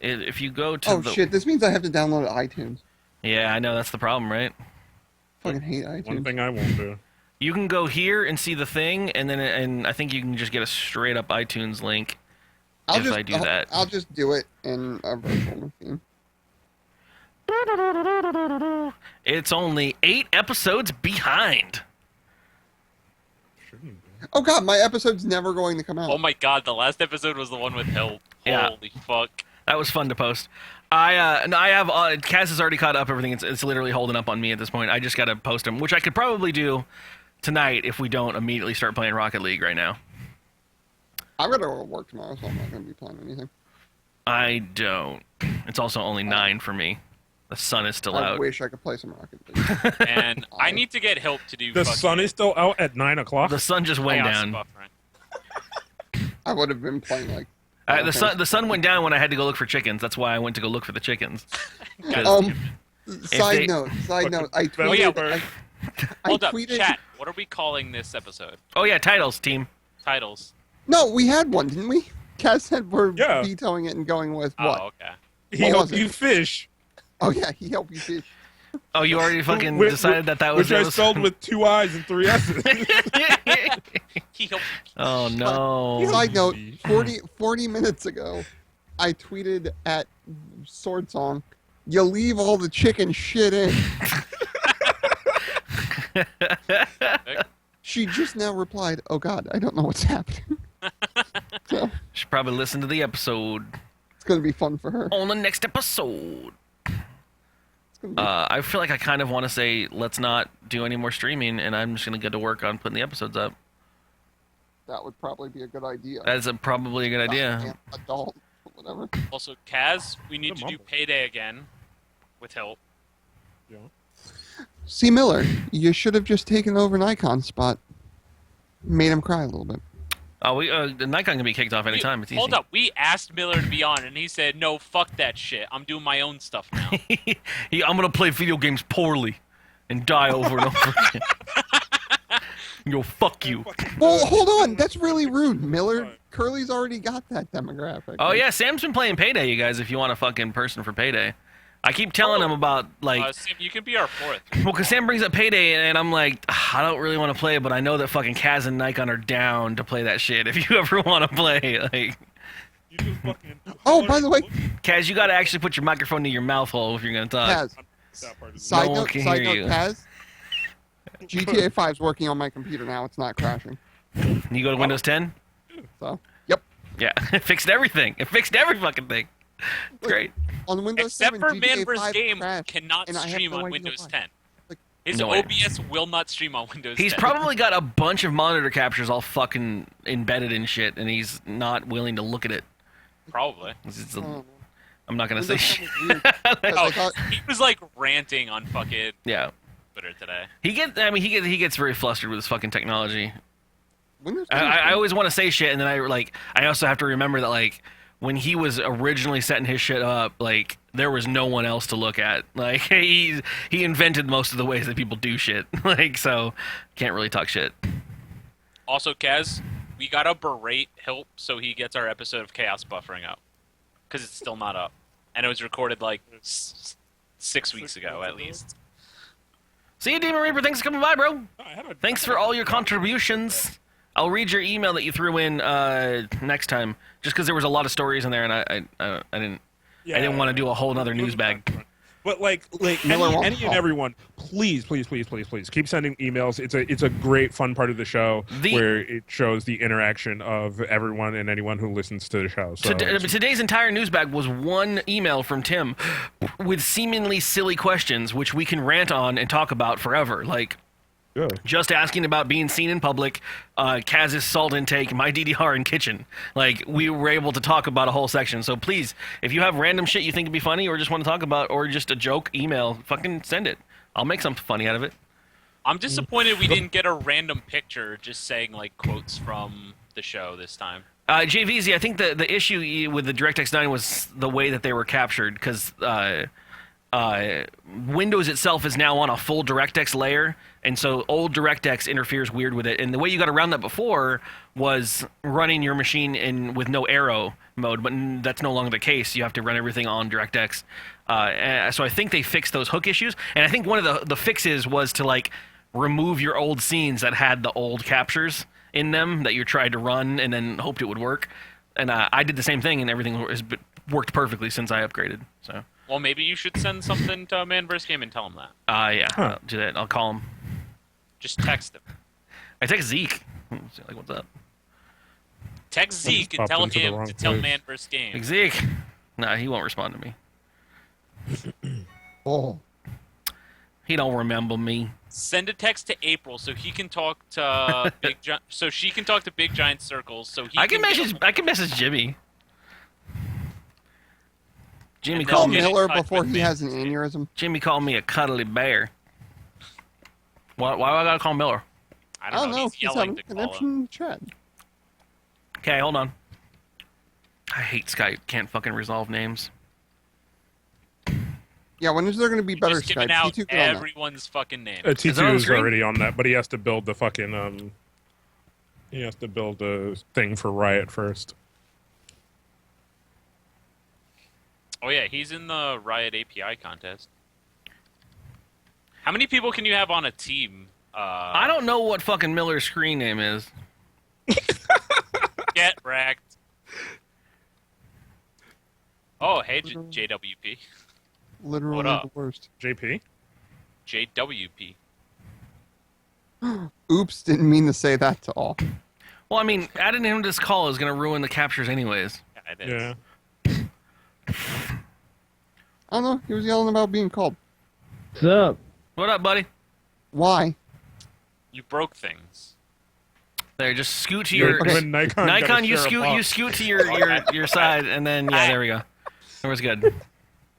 if you go to shit, this means I have to download iTunes. Yeah, I know, that's the problem, right? Fucking hate iTunes. One thing I won't do. You can go here and see the thing, and I think you can just get a straight up iTunes link I do that. I'll just do it in a virtual machine. It's only 8 episodes behind. Oh god, my episode's never going to come out. Oh my god, the last episode was the one with Help. Yeah. Holy fuck. That was fun to post. I have Kaz has already caught up everything. It's literally holding up on me at this point. I just got to post them, which I could probably do tonight if we don't immediately start playing Rocket League right now. I'm gonna go to work tomorrow, so I'm not gonna be playing anything. I don't. It's also only 9 for me. The sun is still out. I wish I could play some Rocket League. And I need to get Help to do. The sun is still out at 9 o'clock. The sun just went down. I would have been playing like. The sun went down when I had to go look for chickens. That's why I went to go look for the chickens. Side note. I tweeted. Hold up, chat. What are we calling this episode? Oh yeah, titles, team. Titles. No, we had one, didn't we? Kat said we're vetoing it and going with what? Oh, okay. He helped you fish. Oh yeah, he helped you fish. Oh, you already fucking decided that was... Which I spelled with 2 I's and 3 S's. Oh, no. Side note, 40 minutes ago, I tweeted at Sword Song, you leave all the chicken shit in. She just now replied, oh god, I don't know what's happening. So, should probably listen to the episode. It's going to be fun for her. On the next episode. I feel like I kind of want to say let's not do any more streaming, and I'm just gonna get to work on putting the episodes up. That would probably be a good idea. That's probably a good idea. Adult, whatever. Also, Kaz, we need to do Payday again with Help. Yeah. See, Miller, you should have just taken over Nikon's spot. Made him cry a little bit. Oh, the Nikon can be kicked off anytime. It's easy. Hold up, we asked Miller to be on, and he said, "No, fuck that shit. I'm doing my own stuff now." I'm gonna play video games poorly and die over and over again. Yo, fuck you. Well, hold on. That's really rude, Miller. Curly's already got that demographic. Oh yeah, Sam's been playing Payday, you guys. If you want a fucking person for Payday, I keep telling him about like. Sam, you can be our fourth. Well, because Sam brings up Payday, and I'm like, I don't really want to play it, but I know that fucking Kaz and Nikon are down to play that shit. If you ever want to play, like. Oh, by the way, Kaz, you got to actually put your microphone to your mouth hole if you're gonna talk. Kaz. Side No one note, can side hear note, you. Kaz. GTA 5 is working on my computer now. It's not crashing. You go to Windows 10? So, yep. Yeah, it fixed everything. It fixed every fucking thing. It's great. On Windows Except 7, for GTA Man vs. 5 Game crashed, cannot and I have stream no on idea Windows why. 10. His No way. OBS will not stream on Windows 10. He's probably got a bunch of monitor captures all fucking embedded in shit, and he's not willing to look at it. Probably. I'm not gonna say shit. Oh, he was like ranting on fucking Yeah. Twitter today. He gets very flustered with this fucking technology. Windows I always want to say shit, and then I also have to remember that like when he was originally setting his shit up, like there was no one else to look at. Like he invented most of the ways that people do shit. Like so, can't really talk shit. Also, Kaz, we gotta berate Help so he gets our episode of Chaos buffering up. Because it's still not up. And it was recorded like 6 weeks ago, at least. See you, Demon Reaper. Thanks for coming by, bro. Thanks for all your contributions. I'll read your email that you threw in next time, just because there was a lot of stories in there, and I didn't want to do a whole other news bag. But like any and everyone, please keep sending emails. It's a great fun part of the show where it shows the interaction of everyone and anyone who listens to the show. So Today's entire news bag was one email from Tim with seemingly silly questions, which we can rant on and talk about forever. Like. Yeah. Just asking about being seen in public, Kaz's salt intake, my DDR and kitchen. Like, we were able to talk about a whole section. So please, if you have random shit you think would be funny or just want to talk about or just a joke, email, fucking send it. I'll make something funny out of it. I'm disappointed we didn't get a random picture just saying, like, quotes from the show this time. JVZ, I think the issue with the DirectX 9 was the way that they were captured, because Windows itself is now on a full DirectX layer, and so old DirectX interferes weird with it. And the way you got around that before was running your machine with no arrow mode, but that's no longer the case. You have to run everything on DirectX. So I think they fixed those hook issues, and I think one of the fixes was to like remove your old scenes that had the old captures in them that you tried to run and then hoped it would work. And I did the same thing, and everything has worked perfectly since I upgraded. So. Well, maybe you should send something to Man vs. Game and tell him that. Yeah, I'll do that. I'll call him. Just text him. I text Zeke. Like, what's up? Text Zeke and tell him to tell Man vs. Game. Like, Zeke. Nah, he won't respond to me. Oh. He don't remember me. Send a text to April so he can talk to so she can talk to Big Giant Circles. So he I can message Jimmy. Jimmy Call called me Miller before he has an aneurysm. Jimmy called me a cuddly bear. Why do I gotta call Miller? I don't know. He's having a connection in the chat. Okay, hold on. I hate Skype. Can't fucking resolve names. Yeah, when is there going to be better Just giving Skype? out T2 get on that. everyone's fucking name. T2 is already on that, but he has to build the fucking he has to build a thing for Riot first. Oh yeah, he's in the Riot API contest. How many people can you have on a team? I don't know what fucking Miller's screen name is. Get wrecked. Oh, hey, JWP. Literally What up? the worst. JP? JWP. Oops, didn't mean to say that to all. Well, I mean, adding him to this call is going to ruin the captures anyways. Yeah, it is. Yeah. I don't know. He was yelling about being called. What's up? What up, buddy? Why? You broke things. There, just scoot to your When Nikon you scoot to your side, and then there we go. That was good.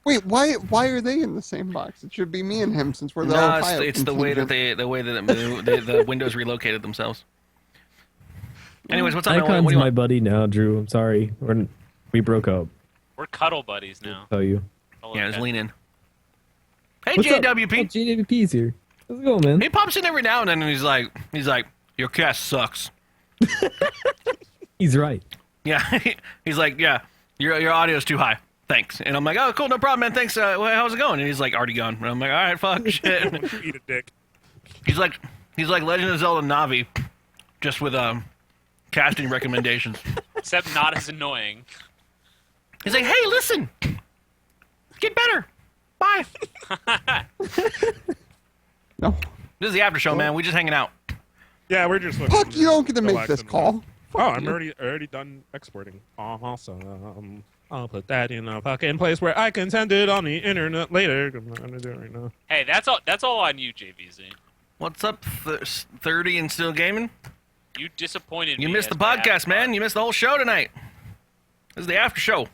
Wait, why are they in the same box? It should be me and him since we're the No, Ohio it's the way that the Windows relocated themselves. Anyways, what's up? Nikon's what do you my want? buddy now, Drew. I'm sorry. We broke up. We're cuddle buddies now. Tell you. Yeah, just lean in. Hey, What's up? JWP. Oh, JWP's here. How's it going, man? He pops in every now and then, and he's like, your cast sucks. He's right. Yeah, he's like, yeah, your audio's too high. Thanks. And I'm like, oh, cool, no problem, man. Thanks. How's it going? And he's like, already gone. And I'm like, all right, fuck, shit. Eat a dick. He's like Legend of Zelda Navi, just with casting recommendations. Except not as annoying. He's like, hey, listen, get better. Bye. No. This is the after show, man. We just hanging out. Yeah, we're just Fuck, you don't get to make relaxing. this call. Oh, I'm already done exporting. Awesome. I'll put that in a fucking place where I can send it on the internet later. I'm not gonna do it right now. Hey, that's all on you, JVZ. What's up, 30 and still gaming? You disappointed me. You missed the as my podcast, man. You missed the whole show tonight. This is the after show.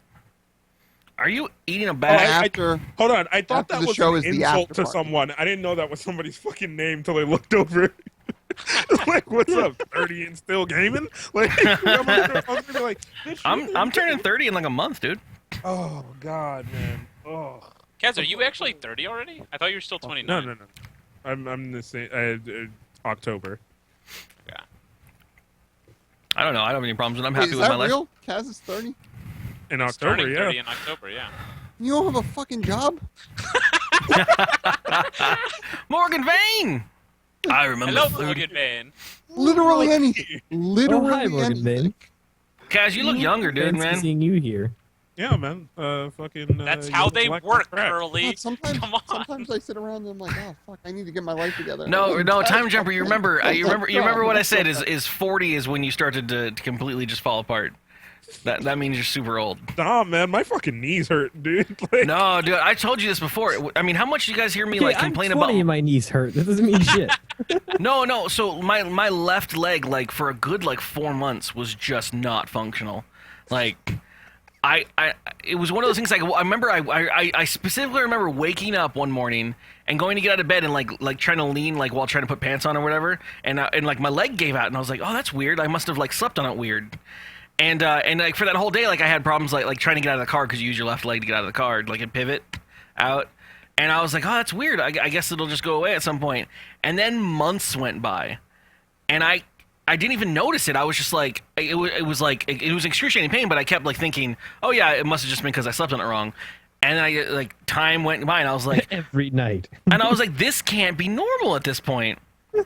Are you eating a bag? Hold on. I thought after that the was show an is the insult after to party. someone. I didn't know that was somebody's fucking name till I looked over. Like, what's up, 30 and still gaming? Like, I'm gonna be like, I'm turning 30 in like a month, dude. oh god, man. Oh. Kaz, are you actually 30 already? I thought you were still 29. No. I'm the same. October. Yeah. I don't know. I don't have any problems with it. I'm Wait, happy is with that my real? Kaz is 30? In It's October, turning yeah. 30 in October, yeah. You don't have a fucking job? Morgan Vane! I remember Hello, 30. Morgan Vane. Literally anything. Oh, Literally hi, Morgan anything. Vane. Kaz, you look younger, dude, Fancy man. seeing you here. Yeah, man. Fucking. That's how they black work, crap. Curly. God, sometimes, Come on. sometimes I sit around and I'm like, oh fuck, I need to get my life together. No, Time Jumper. You remember? You remember what I said? Is 40 is when you started to completely just fall apart. That means you're super old. Nah, man, my fucking knees hurt, dude. Like, No, dude, I told you this before. I mean, how much do you guys hear me Okay, like complain I'm 20 about? and my knees hurt. That doesn't mean shit. No. So my left leg, like for a good like 4 months, was just not functional. Like, it was one of those things. Like, I remember, I specifically remember waking up one morning and going to get out of bed and like trying to lean like while trying to put pants on or whatever, and like my leg gave out, and I was like, oh, that's weird. I must have like slept on it weird. And like for that whole day, like I had problems like trying to get out of the car because you use your left leg to get out of the car, like and pivot out. And I was like, oh, that's weird. I guess it'll just go away at some point. And then months went by, and I didn't even notice it. I was just like, it was excruciating pain, but I kept like thinking, oh yeah, it must have just been because I slept on it wrong. And then like time went by, and I was like, every night. and I was like, this can't be normal at this point.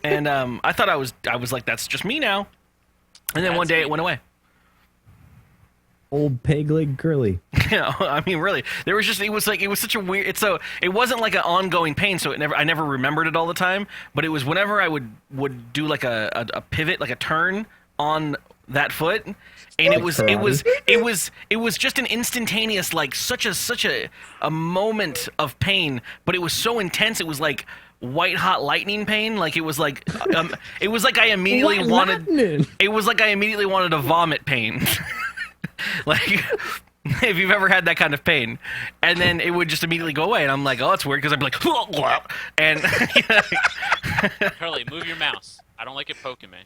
And I thought I was like, that's just me now. And then one day it went away. Old peg leg Curly. Yeah, I mean, really, there was just it was such a weird. It wasn't like an ongoing pain, so I never remembered it all the time. But it was whenever I would do like a pivot, like a turn on that foot, and it was just an instantaneous, like such a moment of pain, but it was so intense. It was like white hot lightning pain. Like it was like I immediately wanted to vomit pain. Like, if you've ever had that kind of pain, and then it would just immediately go away, and I'm like, oh, that's weird, because I'd be like, and Curly, move your mouse. I don't like it poking me.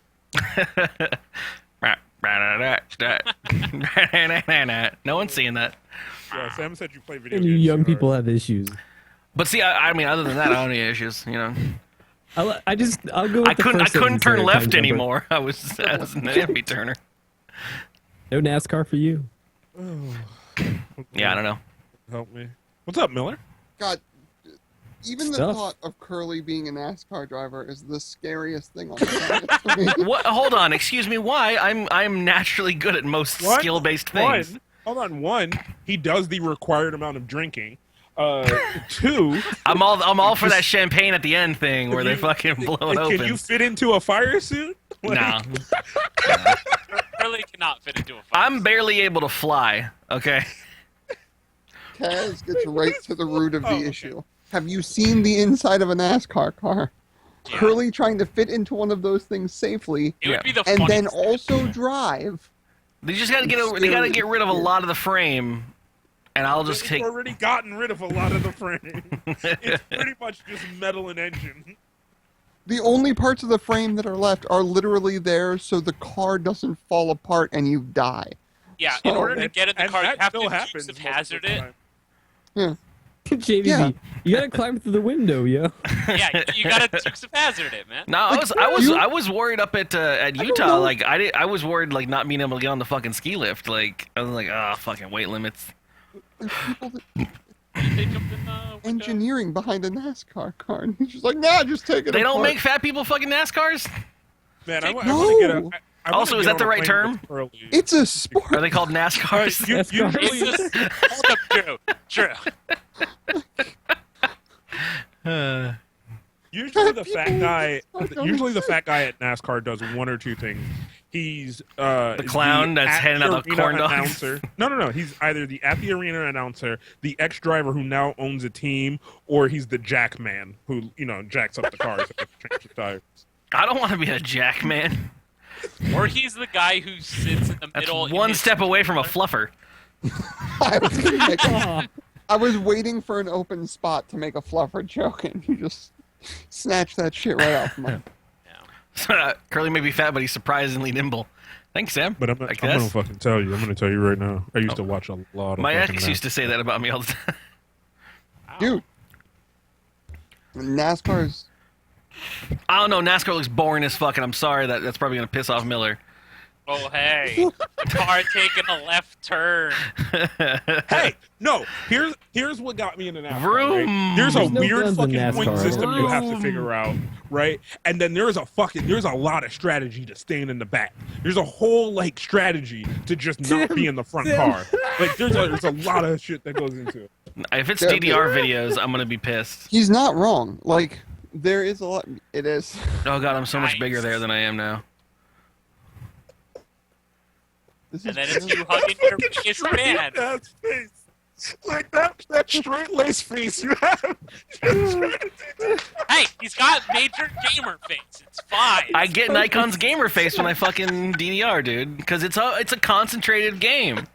No one's seeing that. Yeah, Sam said you play video And games. you young so- people have issues. But see, I mean, other than that, I don't have any issues, you know. I'll go with I the couldn't first sentence turn there, left Time Jumper. anymore. I was an enemy turner. No NASCAR for you. Yeah, I don't know. Help me. What's up, Miller? God, even the Stuff. thought of Curly being a NASCAR driver is the scariest thing on the planet to me. What? Hold on, excuse me. Why? I'm naturally good at most One- skill-based things. One, he does the required amount of drinking. Two, I'm all for that champagne at the end thing where they fucking blow it can open. you fit into a fire suit? Nah. Curly cannot fit into a fight. I'm barely able to fly, okay? Kaz gets right to the root of the Oh, okay. issue. Have you seen the inside of a NASCAR car? Yeah. Curly trying to fit into one of those things safely, It would be the and then funniest also drive. They just gotta they gotta get rid of a lot of the frame, and I'll just They've take. already gotten rid of a lot of the frame. It's pretty much just metal and engine. The only parts of the frame that are left are literally there so the car doesn't fall apart and you die. Yeah, So- in order to get in the And car, you that have still to happens Dukes of most of Hazard the it. time. Yeah. JVB, Yeah. you gotta climb through the window, yo. Yeah, you gotta Dukes of Hazard it, man. No, I was worried up at Utah. know. Like I was worried like not being able to get on the fucking ski lift. Like I was like, fucking weight limits. There's people that They jumped in the window. engineering behind a NASCAR car, and he's just like, nah, just take it They don't apart. make fat people fucking NASCARs. Man, I want No. to get a. I wanna Also, get is that on the a right plane term? with Curly. It's a sport. Are they called NASCARs? Usually, It's just hold up, Drew. usually the fat guy. Usually the fat guy at NASCAR does one or two things. He's The clown that's handing out the corn dogs? announcer. No. He's either the at the arena announcer, the ex driver who now owns a team, or he's the jack man who jacks up the cars and changes the tires. I don't want to be a jack man. Or he's the guy who sits in the That's middle. in one his- step away from a fluffer. I was gonna make I was waiting for an open spot to make a fluffer joke, and you just snatched that shit right off my. Curly may be fat, but he's surprisingly nimble. Thanks, Sam. But I'm gonna fucking tell you. I'm gonna tell you right now. I used to watch a lot of. My fucking ex used to say that about me all the time. Dude, NASCAR's. I don't know. NASCAR looks boring as fuck, and I'm sorry that's probably gonna piss off Miller. Oh hey, the car taking a left turn. Hey, no. Here's what got me into NASCAR. Vroom. Right? There's a There's no weird guns in fucking point NASCAR. system you have to Vroom. figure out, right? And then there's a lot of strategy to staying in the back. There's a whole like strategy to just not be in the front car. Like there's a lot of shit that goes into it. If it's DDR videos, I'm gonna be pissed. He's not wrong. Like, there is a lot. It is. Oh god, I'm so much Nice. bigger there than I am now. This And is then it's you hugging your biggest fan. That face, like that straight lace face you have. Hey, he's got major gamer face. It's fine. I get Nikon's gamer face when I fucking DDR, dude, because it's a concentrated game.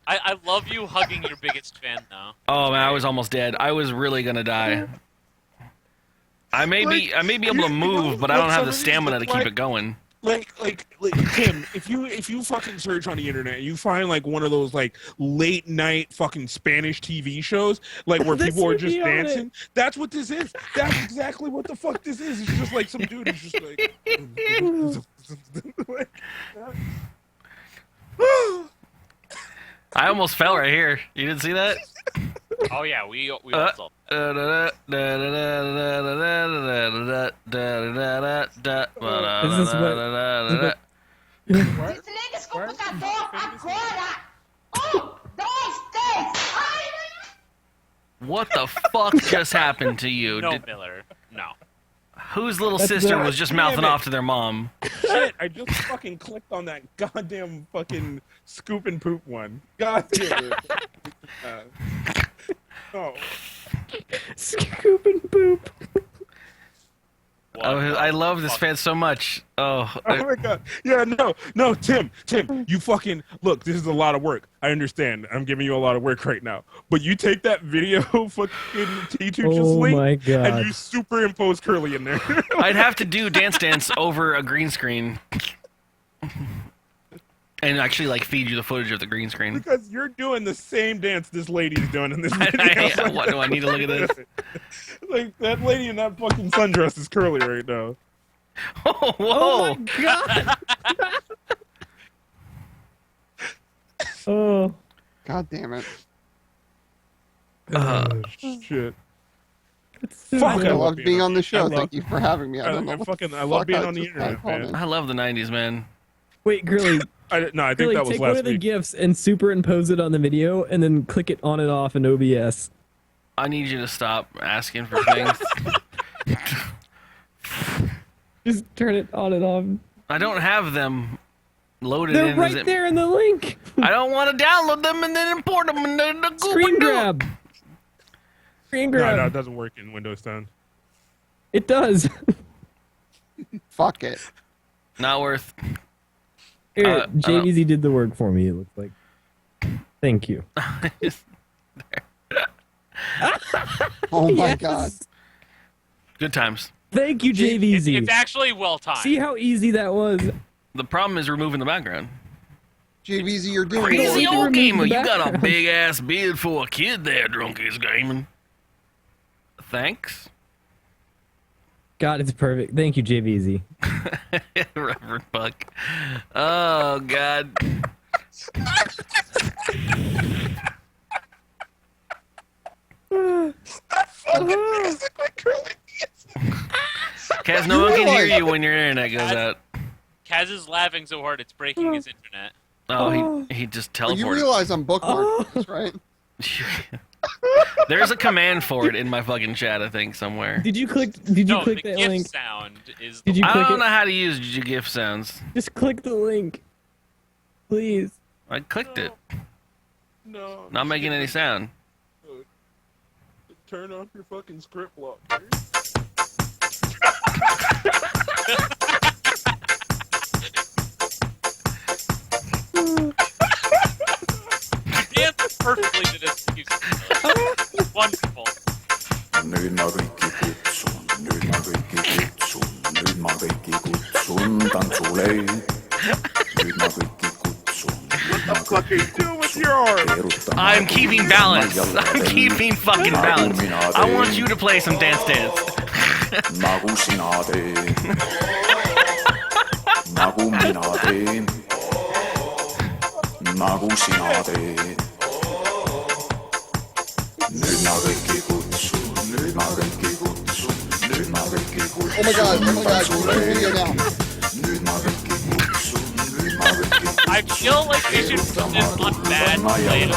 I love you hugging your biggest fan though. Oh man, I was almost dead. I was really gonna die. I may be able to move, but I don't have the stamina to keep it going. Like Tim, if you fucking search on the internet and you find like one of those like late night fucking Spanish TV shows, like where This people are would just be on it. dancing, that's what this is. That's exactly what the fuck this is. It's just like some dude who's just like I almost fell right here. You didn't see that? Oh yeah, we also. What the fuck just happened to you? No, Miller. No. Whose little That's sister not- was just Damn mouthing it. off to their mom? shit. I just fucking clicked on that goddamn fucking scoop and poop one. God damn it. Oh. Scoop and poop. Oh, I love this fan so much. Oh, Oh my god. Yeah, no, Tim, you fucking look, this is a lot of work. I understand. I'm giving you a lot of work right now. But you take that video fucking T2 just Oh link my God. and you superimpose Curly in there. I'd have to do Dance Dance over a green screen. And actually, like, feed you the footage of the green screen. Because you're doing the same dance this lady's doing in this video. What, do I need to look at this? Like, that lady in that fucking sundress is Curly right now. Oh, whoa! Oh my god. Oh. God damn it. Oh, shit. Fuck, Fuck, I love being on the show. I Thank you for having me. I don't know. I love being on the internet, man. I love the 90s, man. Wait, Gurley. I think Gurley, that was take one last of the week. GIFs and superimpose it on the video, and then click it on and off in OBS. I need you to stop asking for things. Just turn it on and off. I don't have them loaded They're in. right there in the link. I don't want to download them and then import them into the Google Screen Doc. grab. Screen No, grab. it doesn't work in Windows 10. It does. Fuck it. Not worth. Here, JVZ did the work for me, it looks like. Thank you. Oh my Yes. god. Good times. Thank you, JVZ. It's actually well timed. See how easy that was? The problem is removing the background. JVZ, you're doing Crazy it. old gamer, you got a background. big ass beard for a kid there, Drunkies Gaming. Thanks. God, it's perfect. Thank you, JVZ. Reverend Buck. Oh, God. Kaz, no one can hear you when your internet goes out. Kaz is laughing so hard it's breaking his internet. Oh, he just teleported. You realize I'm bookmarked this, right? There's a command for it in my fucking chat, I think, somewhere. Did you click No, that the GIF link? sound is. Did you I click don't it? know how to use GIF sounds. Just click the link. Please. I clicked it. No. Not making any sound. Turn off your fucking script block. Dance perfectly to this music. Wonderful. Nüüd ma kõiki kutsun, nüüd ma kõiki kutsun, nüüd ma kõiki kutsun tantsule. Nüüd ma kõiki kutsun, nüüd ma kõiki kutsun. I'm keeping balance. I'm keeping fucking balance. I want you to play some Dance Dance. Nagu sina teed, nagu mina teen, nagu sina teed. Nüüd ma kõiki kutsun, nüüd ma kõiki kutsun, nüüd ma kõiki kutsun. Oh my god, video now. Nüüd ma kõiki kutsun, nüüd ma kõiki kutsun. I feel like we should put this on bad play.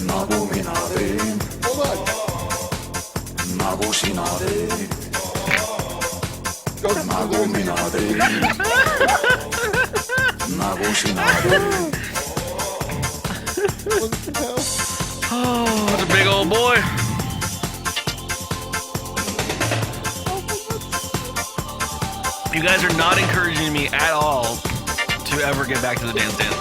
Nagu mina teen, nagu sina teed. Nagu mina teen, nagu sina teed. Oh, it's a big old boy. You guys are not encouraging me at all to ever get back to the Dance Dance.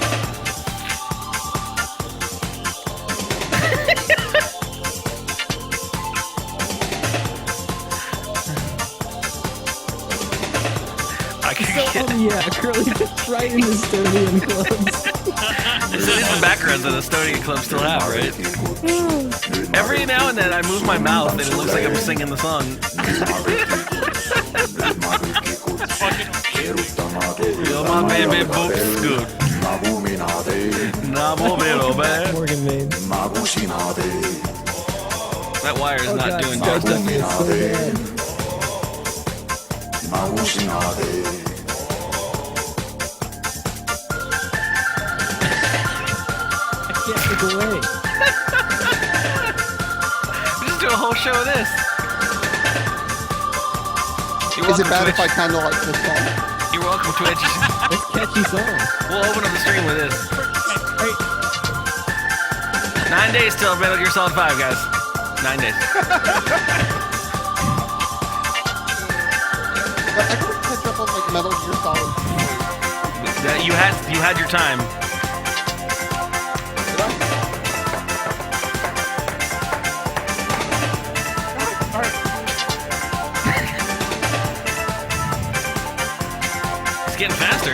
I can get... Yeah, Curly fits right in the Estonian clubs. So these are the backgrounds that the Estonian club still have, right? Every now and then I move my mouth and it looks like I'm singing the song. You're my baby boop's good. Nabo little bad. Morgan made. That wire is not doing Skype justice. me is so bad. I can't look away. We just do a whole show of this. Is it bad if I kind of like this song? You're welcome, Twitch. It's a catchy song. We'll open up the stream with this. 9 days till Metal Gear Solid 5, guys. 9 days. I gotta catch up on like Metal Gear Solid. You had your time. Did I? It's getting faster.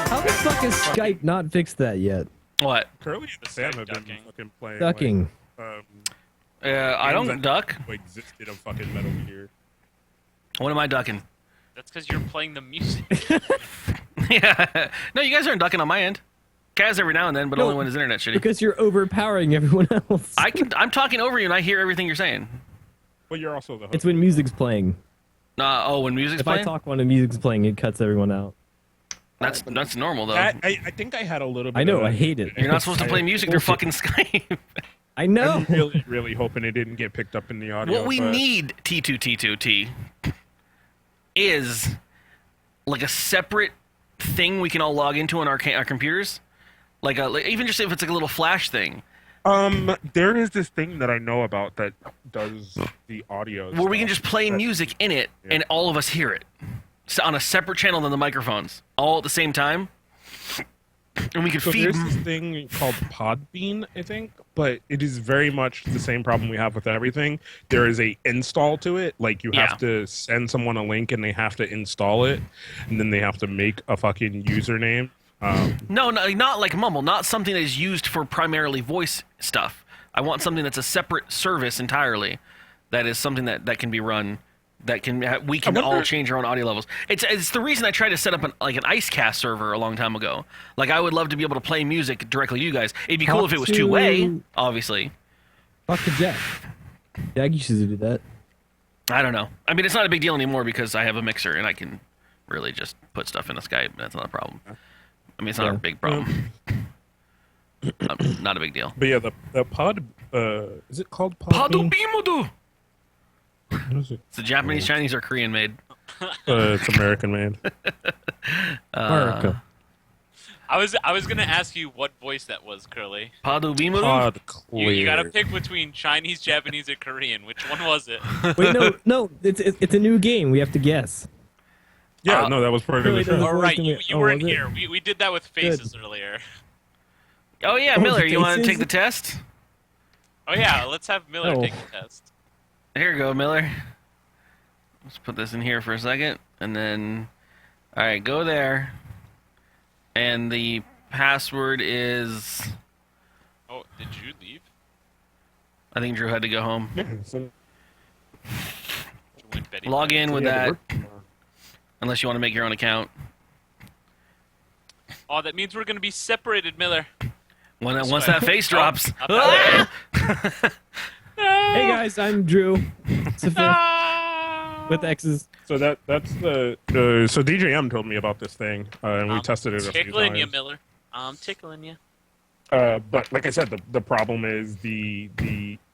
How the fuck has Skype not fixed that yet? What? Curly and Sam have been fucking playing. Ducking. Like, I don't games duck. that existed of fucking Metal Gear. What am I ducking? That's because you're playing the music. Yeah. No, you guys aren't ducking on my end. Kaz every now and then, but No, only when his internet's shitty. Because you're overpowering everyone else. I'm talking over you and I hear everything you're saying. Well, you're also the host. It's when music's playing. When music's If playing? I talk when the music's playing, it cuts everyone out. That's normal, though. I think I had a little bit I know, of I hate it. You're not supposed to play music through fucking Skype. I know. I'm really, really hoping it didn't get picked up in the audio. What we but need, T2T2T, is like a separate thing we can all log into on our computers. Like even just if it's like a little flash thing There is this thing that I know about that does the audio. Where we can just play music in it, and all of us hear it. So on a separate channel than the microphones. All at the same time. And we can feed... There's this thing called Podbean, I think, but it is very much the same problem we have with everything. There is a install to it. Like, you have to send someone a link, and they have to install it, and then they have to make a fucking username. No, not like Mumble. Not something that is used for primarily voice stuff. I want something that's a separate service entirely. That is something that can be run. That we can all change our own audio levels. It's the reason I tried to set up an IceCast server a long time ago. Like, I would love to be able to play music directly to you guys. It'd be cool if it was two-way, obviously. Talk to Jack. Jack used to do that. I don't know. I mean, it's not a big deal anymore because I have a mixer and I can really just put stuff in the Skype. That's not a problem. I mean, it's not a big problem. Not a big deal. But yeah, the pod... is it called Podbean? Padobimudu! What is it? It's a Japanese, Chinese, or Korean made. It's American made. America. I was gonna ask you what voice that was, Curly. Padobimudu? Pod clear. You gotta pick between Chinese, Japanese, or Korean. Which one was it? Wait, no, it's a new game. We have to guess. Yeah, no, that was part of the show. All right, you weren't here. We did that with faces earlier. Oh yeah, Miller, you want to take the test? Oh yeah, let's have Miller take the test. Here you go, Miller. Let's put this in here for a second, and then, all right, go there. And the password is... Oh, did you leave? I think Drew had to go home. Yeah, so... Log in with that, unless you want to make your own account. Oh, that means we're going to be separated, Miller. Once that face drops. Hey guys, I'm Drew. With X's. So that's the so DJM told me about this thing, and we tested it a few times. Tickling you, Miller. I'm tickling you. But like I said, the problem is the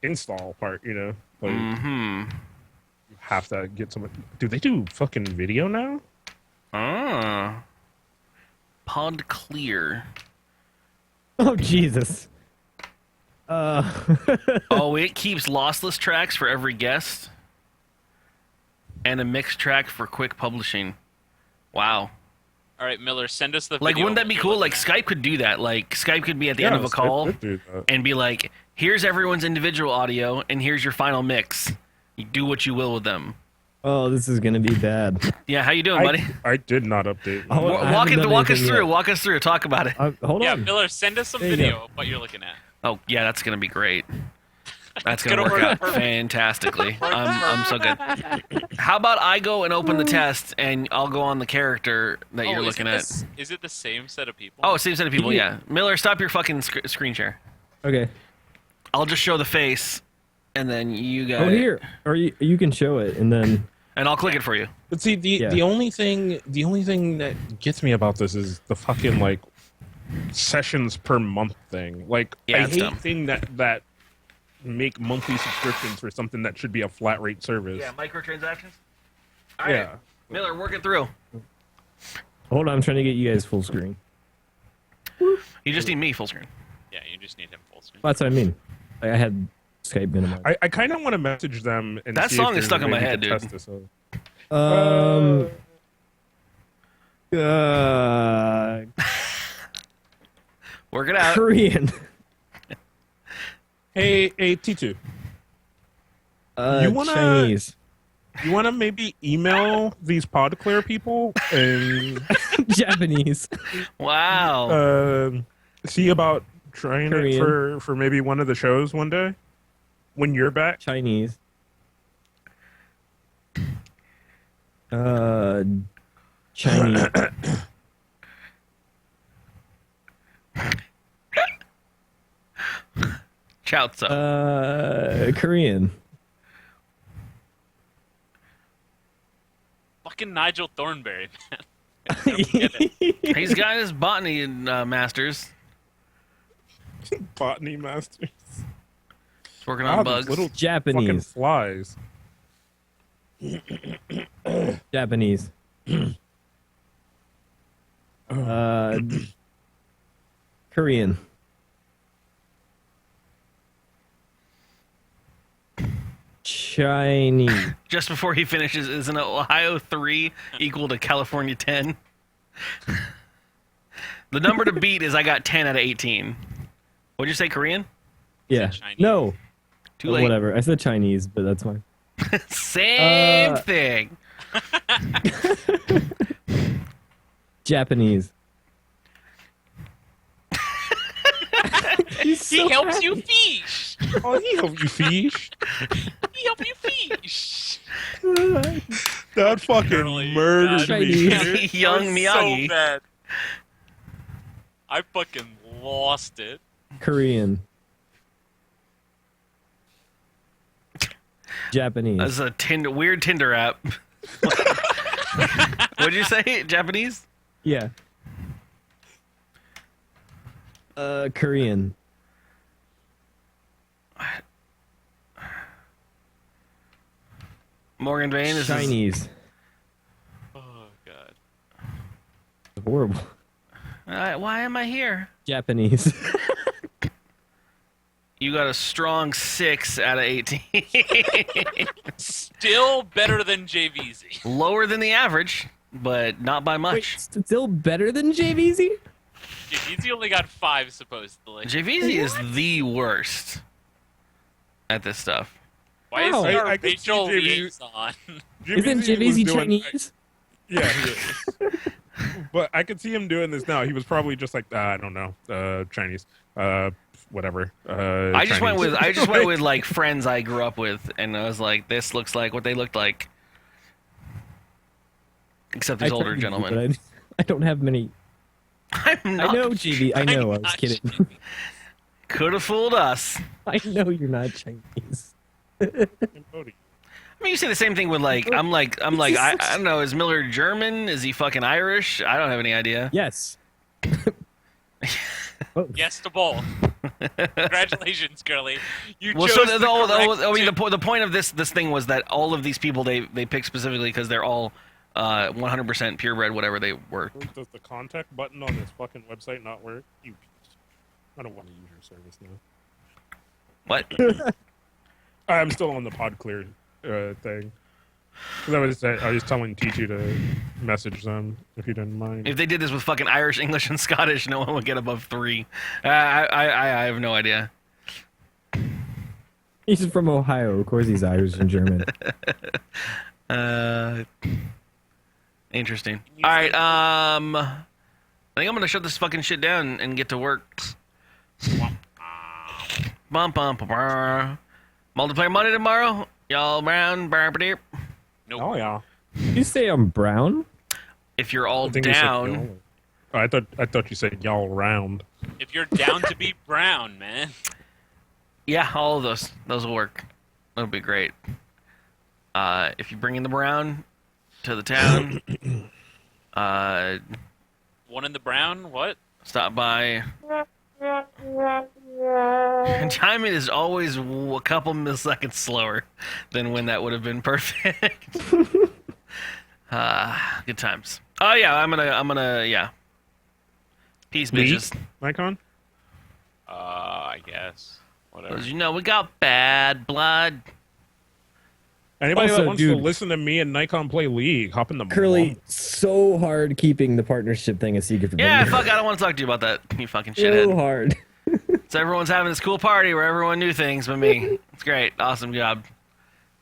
install part. You know, like, you have to get someone. Do they do fucking video now? Pod clear. Oh Jesus. Oh, it keeps lossless tracks for every guest, and a mixed track for quick publishing. Wow. All right, Miller, send us the Like, video. wouldn't that be cool? Like, Skype could do that. Like, Skype could be at the end of a call and be like, here's everyone's individual audio, and here's your final mix. You do what you will with them. Oh, this is gonna be bad. Yeah, how you doing, buddy? I did not update. Walk us through. Walk us through. Talk about it. Hold Yeah, on. Miller, send us some There you video go. of what you're looking at. Oh, yeah, that's going to be great. That's going to work out fantastically. I'm so good. How about I go and open the test, and I'll go on the character that you're looking at. Is it the same set of people? Oh, same set of people, yeah. Miller, stop your fucking screen share. Okay. I'll just show the face, and then you guys... Oh, here. Or you can show it, and then... And I'll click it for you. But see, the only thing that gets me about this is the fucking, like, sessions per month thing. Like, Yeah, I it's hate dumb. things that make monthly subscriptions for something that should be a flat rate service. Yeah, microtransactions? All right. Miller, work it through. Hold on, I'm trying to get you guys full screen. You just need me full screen. Yeah, you just need him full screen. That's what I mean. I had Skype minimized. I kind of want to message them and That see song if is stuck in my there's a way head, we dude. could test this out. Work it out. Korean. Hey, T2. Chinese. You wanna maybe email these PodClear people and Japanese. Wow. See about trying Korean. it for maybe one of the shows one day when you're back. Chinese. Chinese. Chow Korean. Fucking Nigel Thornberry, man. He's got his botany masters. Botany masters. He's working on bugs. Little Japanese. fucking flies. Japanese. Korean. Chinese. Just before he finishes, is an Ohio 3 equal to California 10? The number to beat is I got 10 out of 18. What'd you say, Korean? Yeah. No. Too late. Whatever. I said Chinese, but that's fine. Same thing. Japanese. He helps you fish. Oh, he helps you fish. He help you fish. That fucking murdered me. Young I'm Miyagi. So bad. I fucking lost it. Korean. Japanese. That's a weird Tinder app. What'd you say? Japanese? Yeah. Korean. Morgan Bain is Chinese. Oh god. Horrible. Why am I here? Japanese. You got a strong 6 out of 18. Still better than JVZ. Lower than the average, but not by much. Wait, still better than JVZ? JVZ only got 5 supposedly. JVZ is the worst at this stuff. Why is Wow. there I could Rachel see JVZ liaison? Isn't was JVZ doing- Chinese? Yeah, he is. But I could see him doing this now. He was probably just like, I don't know, Chinese, whatever. I just went with like friends I grew up with, and I was like, this looks like what they looked like, except these older gentlemen. But I don't have many. I'm not. I know, GB. I know. I was kidding. Could have fooled us. I know you're not Chinese. I mean, you say the same thing with like, I'm like, I don't know. Is Miller German? Is he fucking Irish? I don't have any idea. Yes. Yes to both. Congratulations, Curly. You Well, chose so the I mean, correct the point of this thing was that all of these people they picked specifically because they're all 100% purebred, whatever they were. Does the contact button on this fucking website not work? I don't want to use your service now. What? I'm still on the PodClear thing. 'Cause I was telling TG to message them if you didn't mind. If they did this with fucking Irish, English, and Scottish, no one would get above 3. I have no idea. He's from Ohio. Of course, he's Irish and German. Interesting. All right. I think I'm gonna shut this fucking shit down and get to work. Bum bum bum. Multiplayer Monday tomorrow. Y'all brown, burp. Nope. Oh yeah. You say I'm brown? If you're all I think you said down. y'all. Oh, I thought you said y'all round. If you're down to be brown, man. Yeah, all of those will work. That'll be great. If you bring in the brown to the town, One in the brown, what? stop by. Timing is always a couple milliseconds slower than when that would have been perfect. Good times. Oh yeah, I'm gonna yeah. Peace, bitches. Nikon? I guess. Whatever. As you know, we got bad blood. Anybody Also, that wants dude, to listen to me and Nikon play League, hop in the Curly, blog. so hard keeping the partnership thing a secret from Yeah, me. fuck, I don't want to talk to you about that, you fucking So shithead. hard. So everyone's having this cool party where everyone knew things but me. It's great. Awesome job.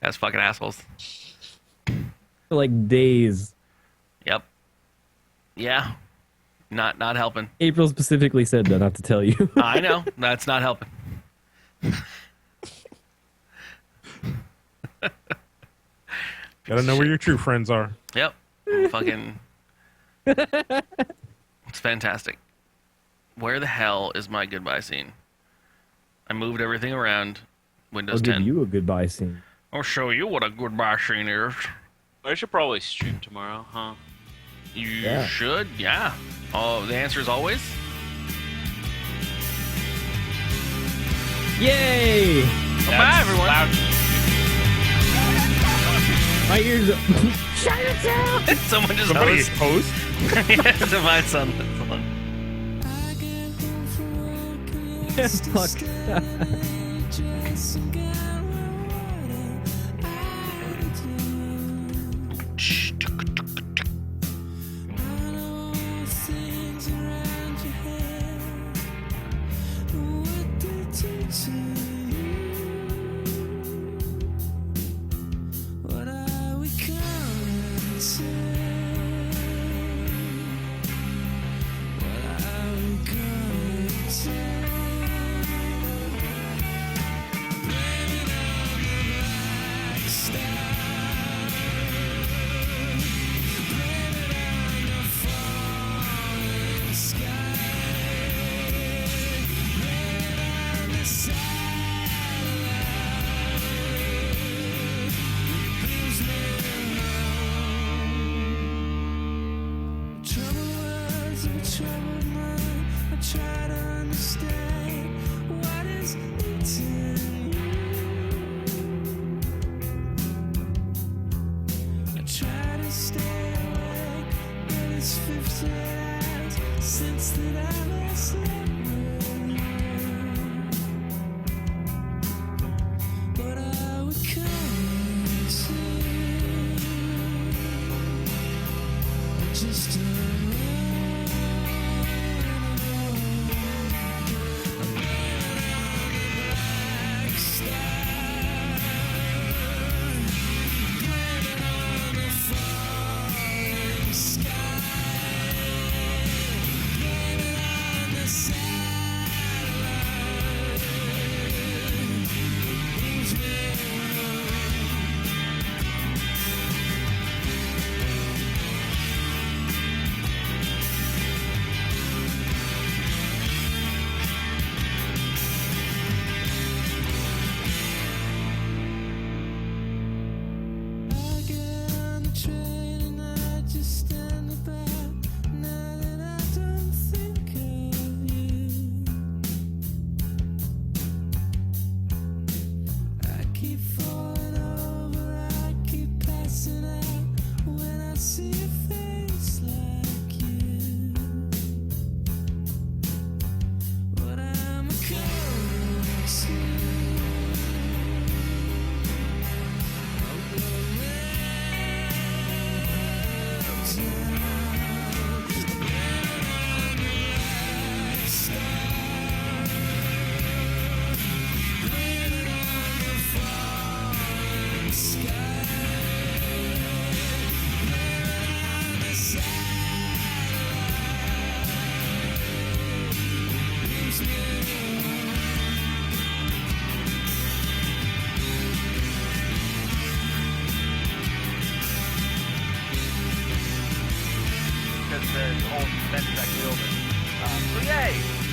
That's fucking assholes. For like days. Yep. Yeah. Not helping. April specifically said that, not to tell you. I know. That's not helping. Gotta know where your true friends are. Yep. Fucking. It's fantastic. Where the hell is my goodbye scene? I moved everything around. Windows I'll 10. give you a goodbye scene. I'll show you what a goodbye scene is. I should probably stream tomorrow, huh? You Yeah. should, yeah. Oh, the answer is always. Yay! Bye, everyone. My ears are... Chinatown! Someone just Somebody host. host? Yes, if I son. Fuck. Because the whole event is actually over. So yay!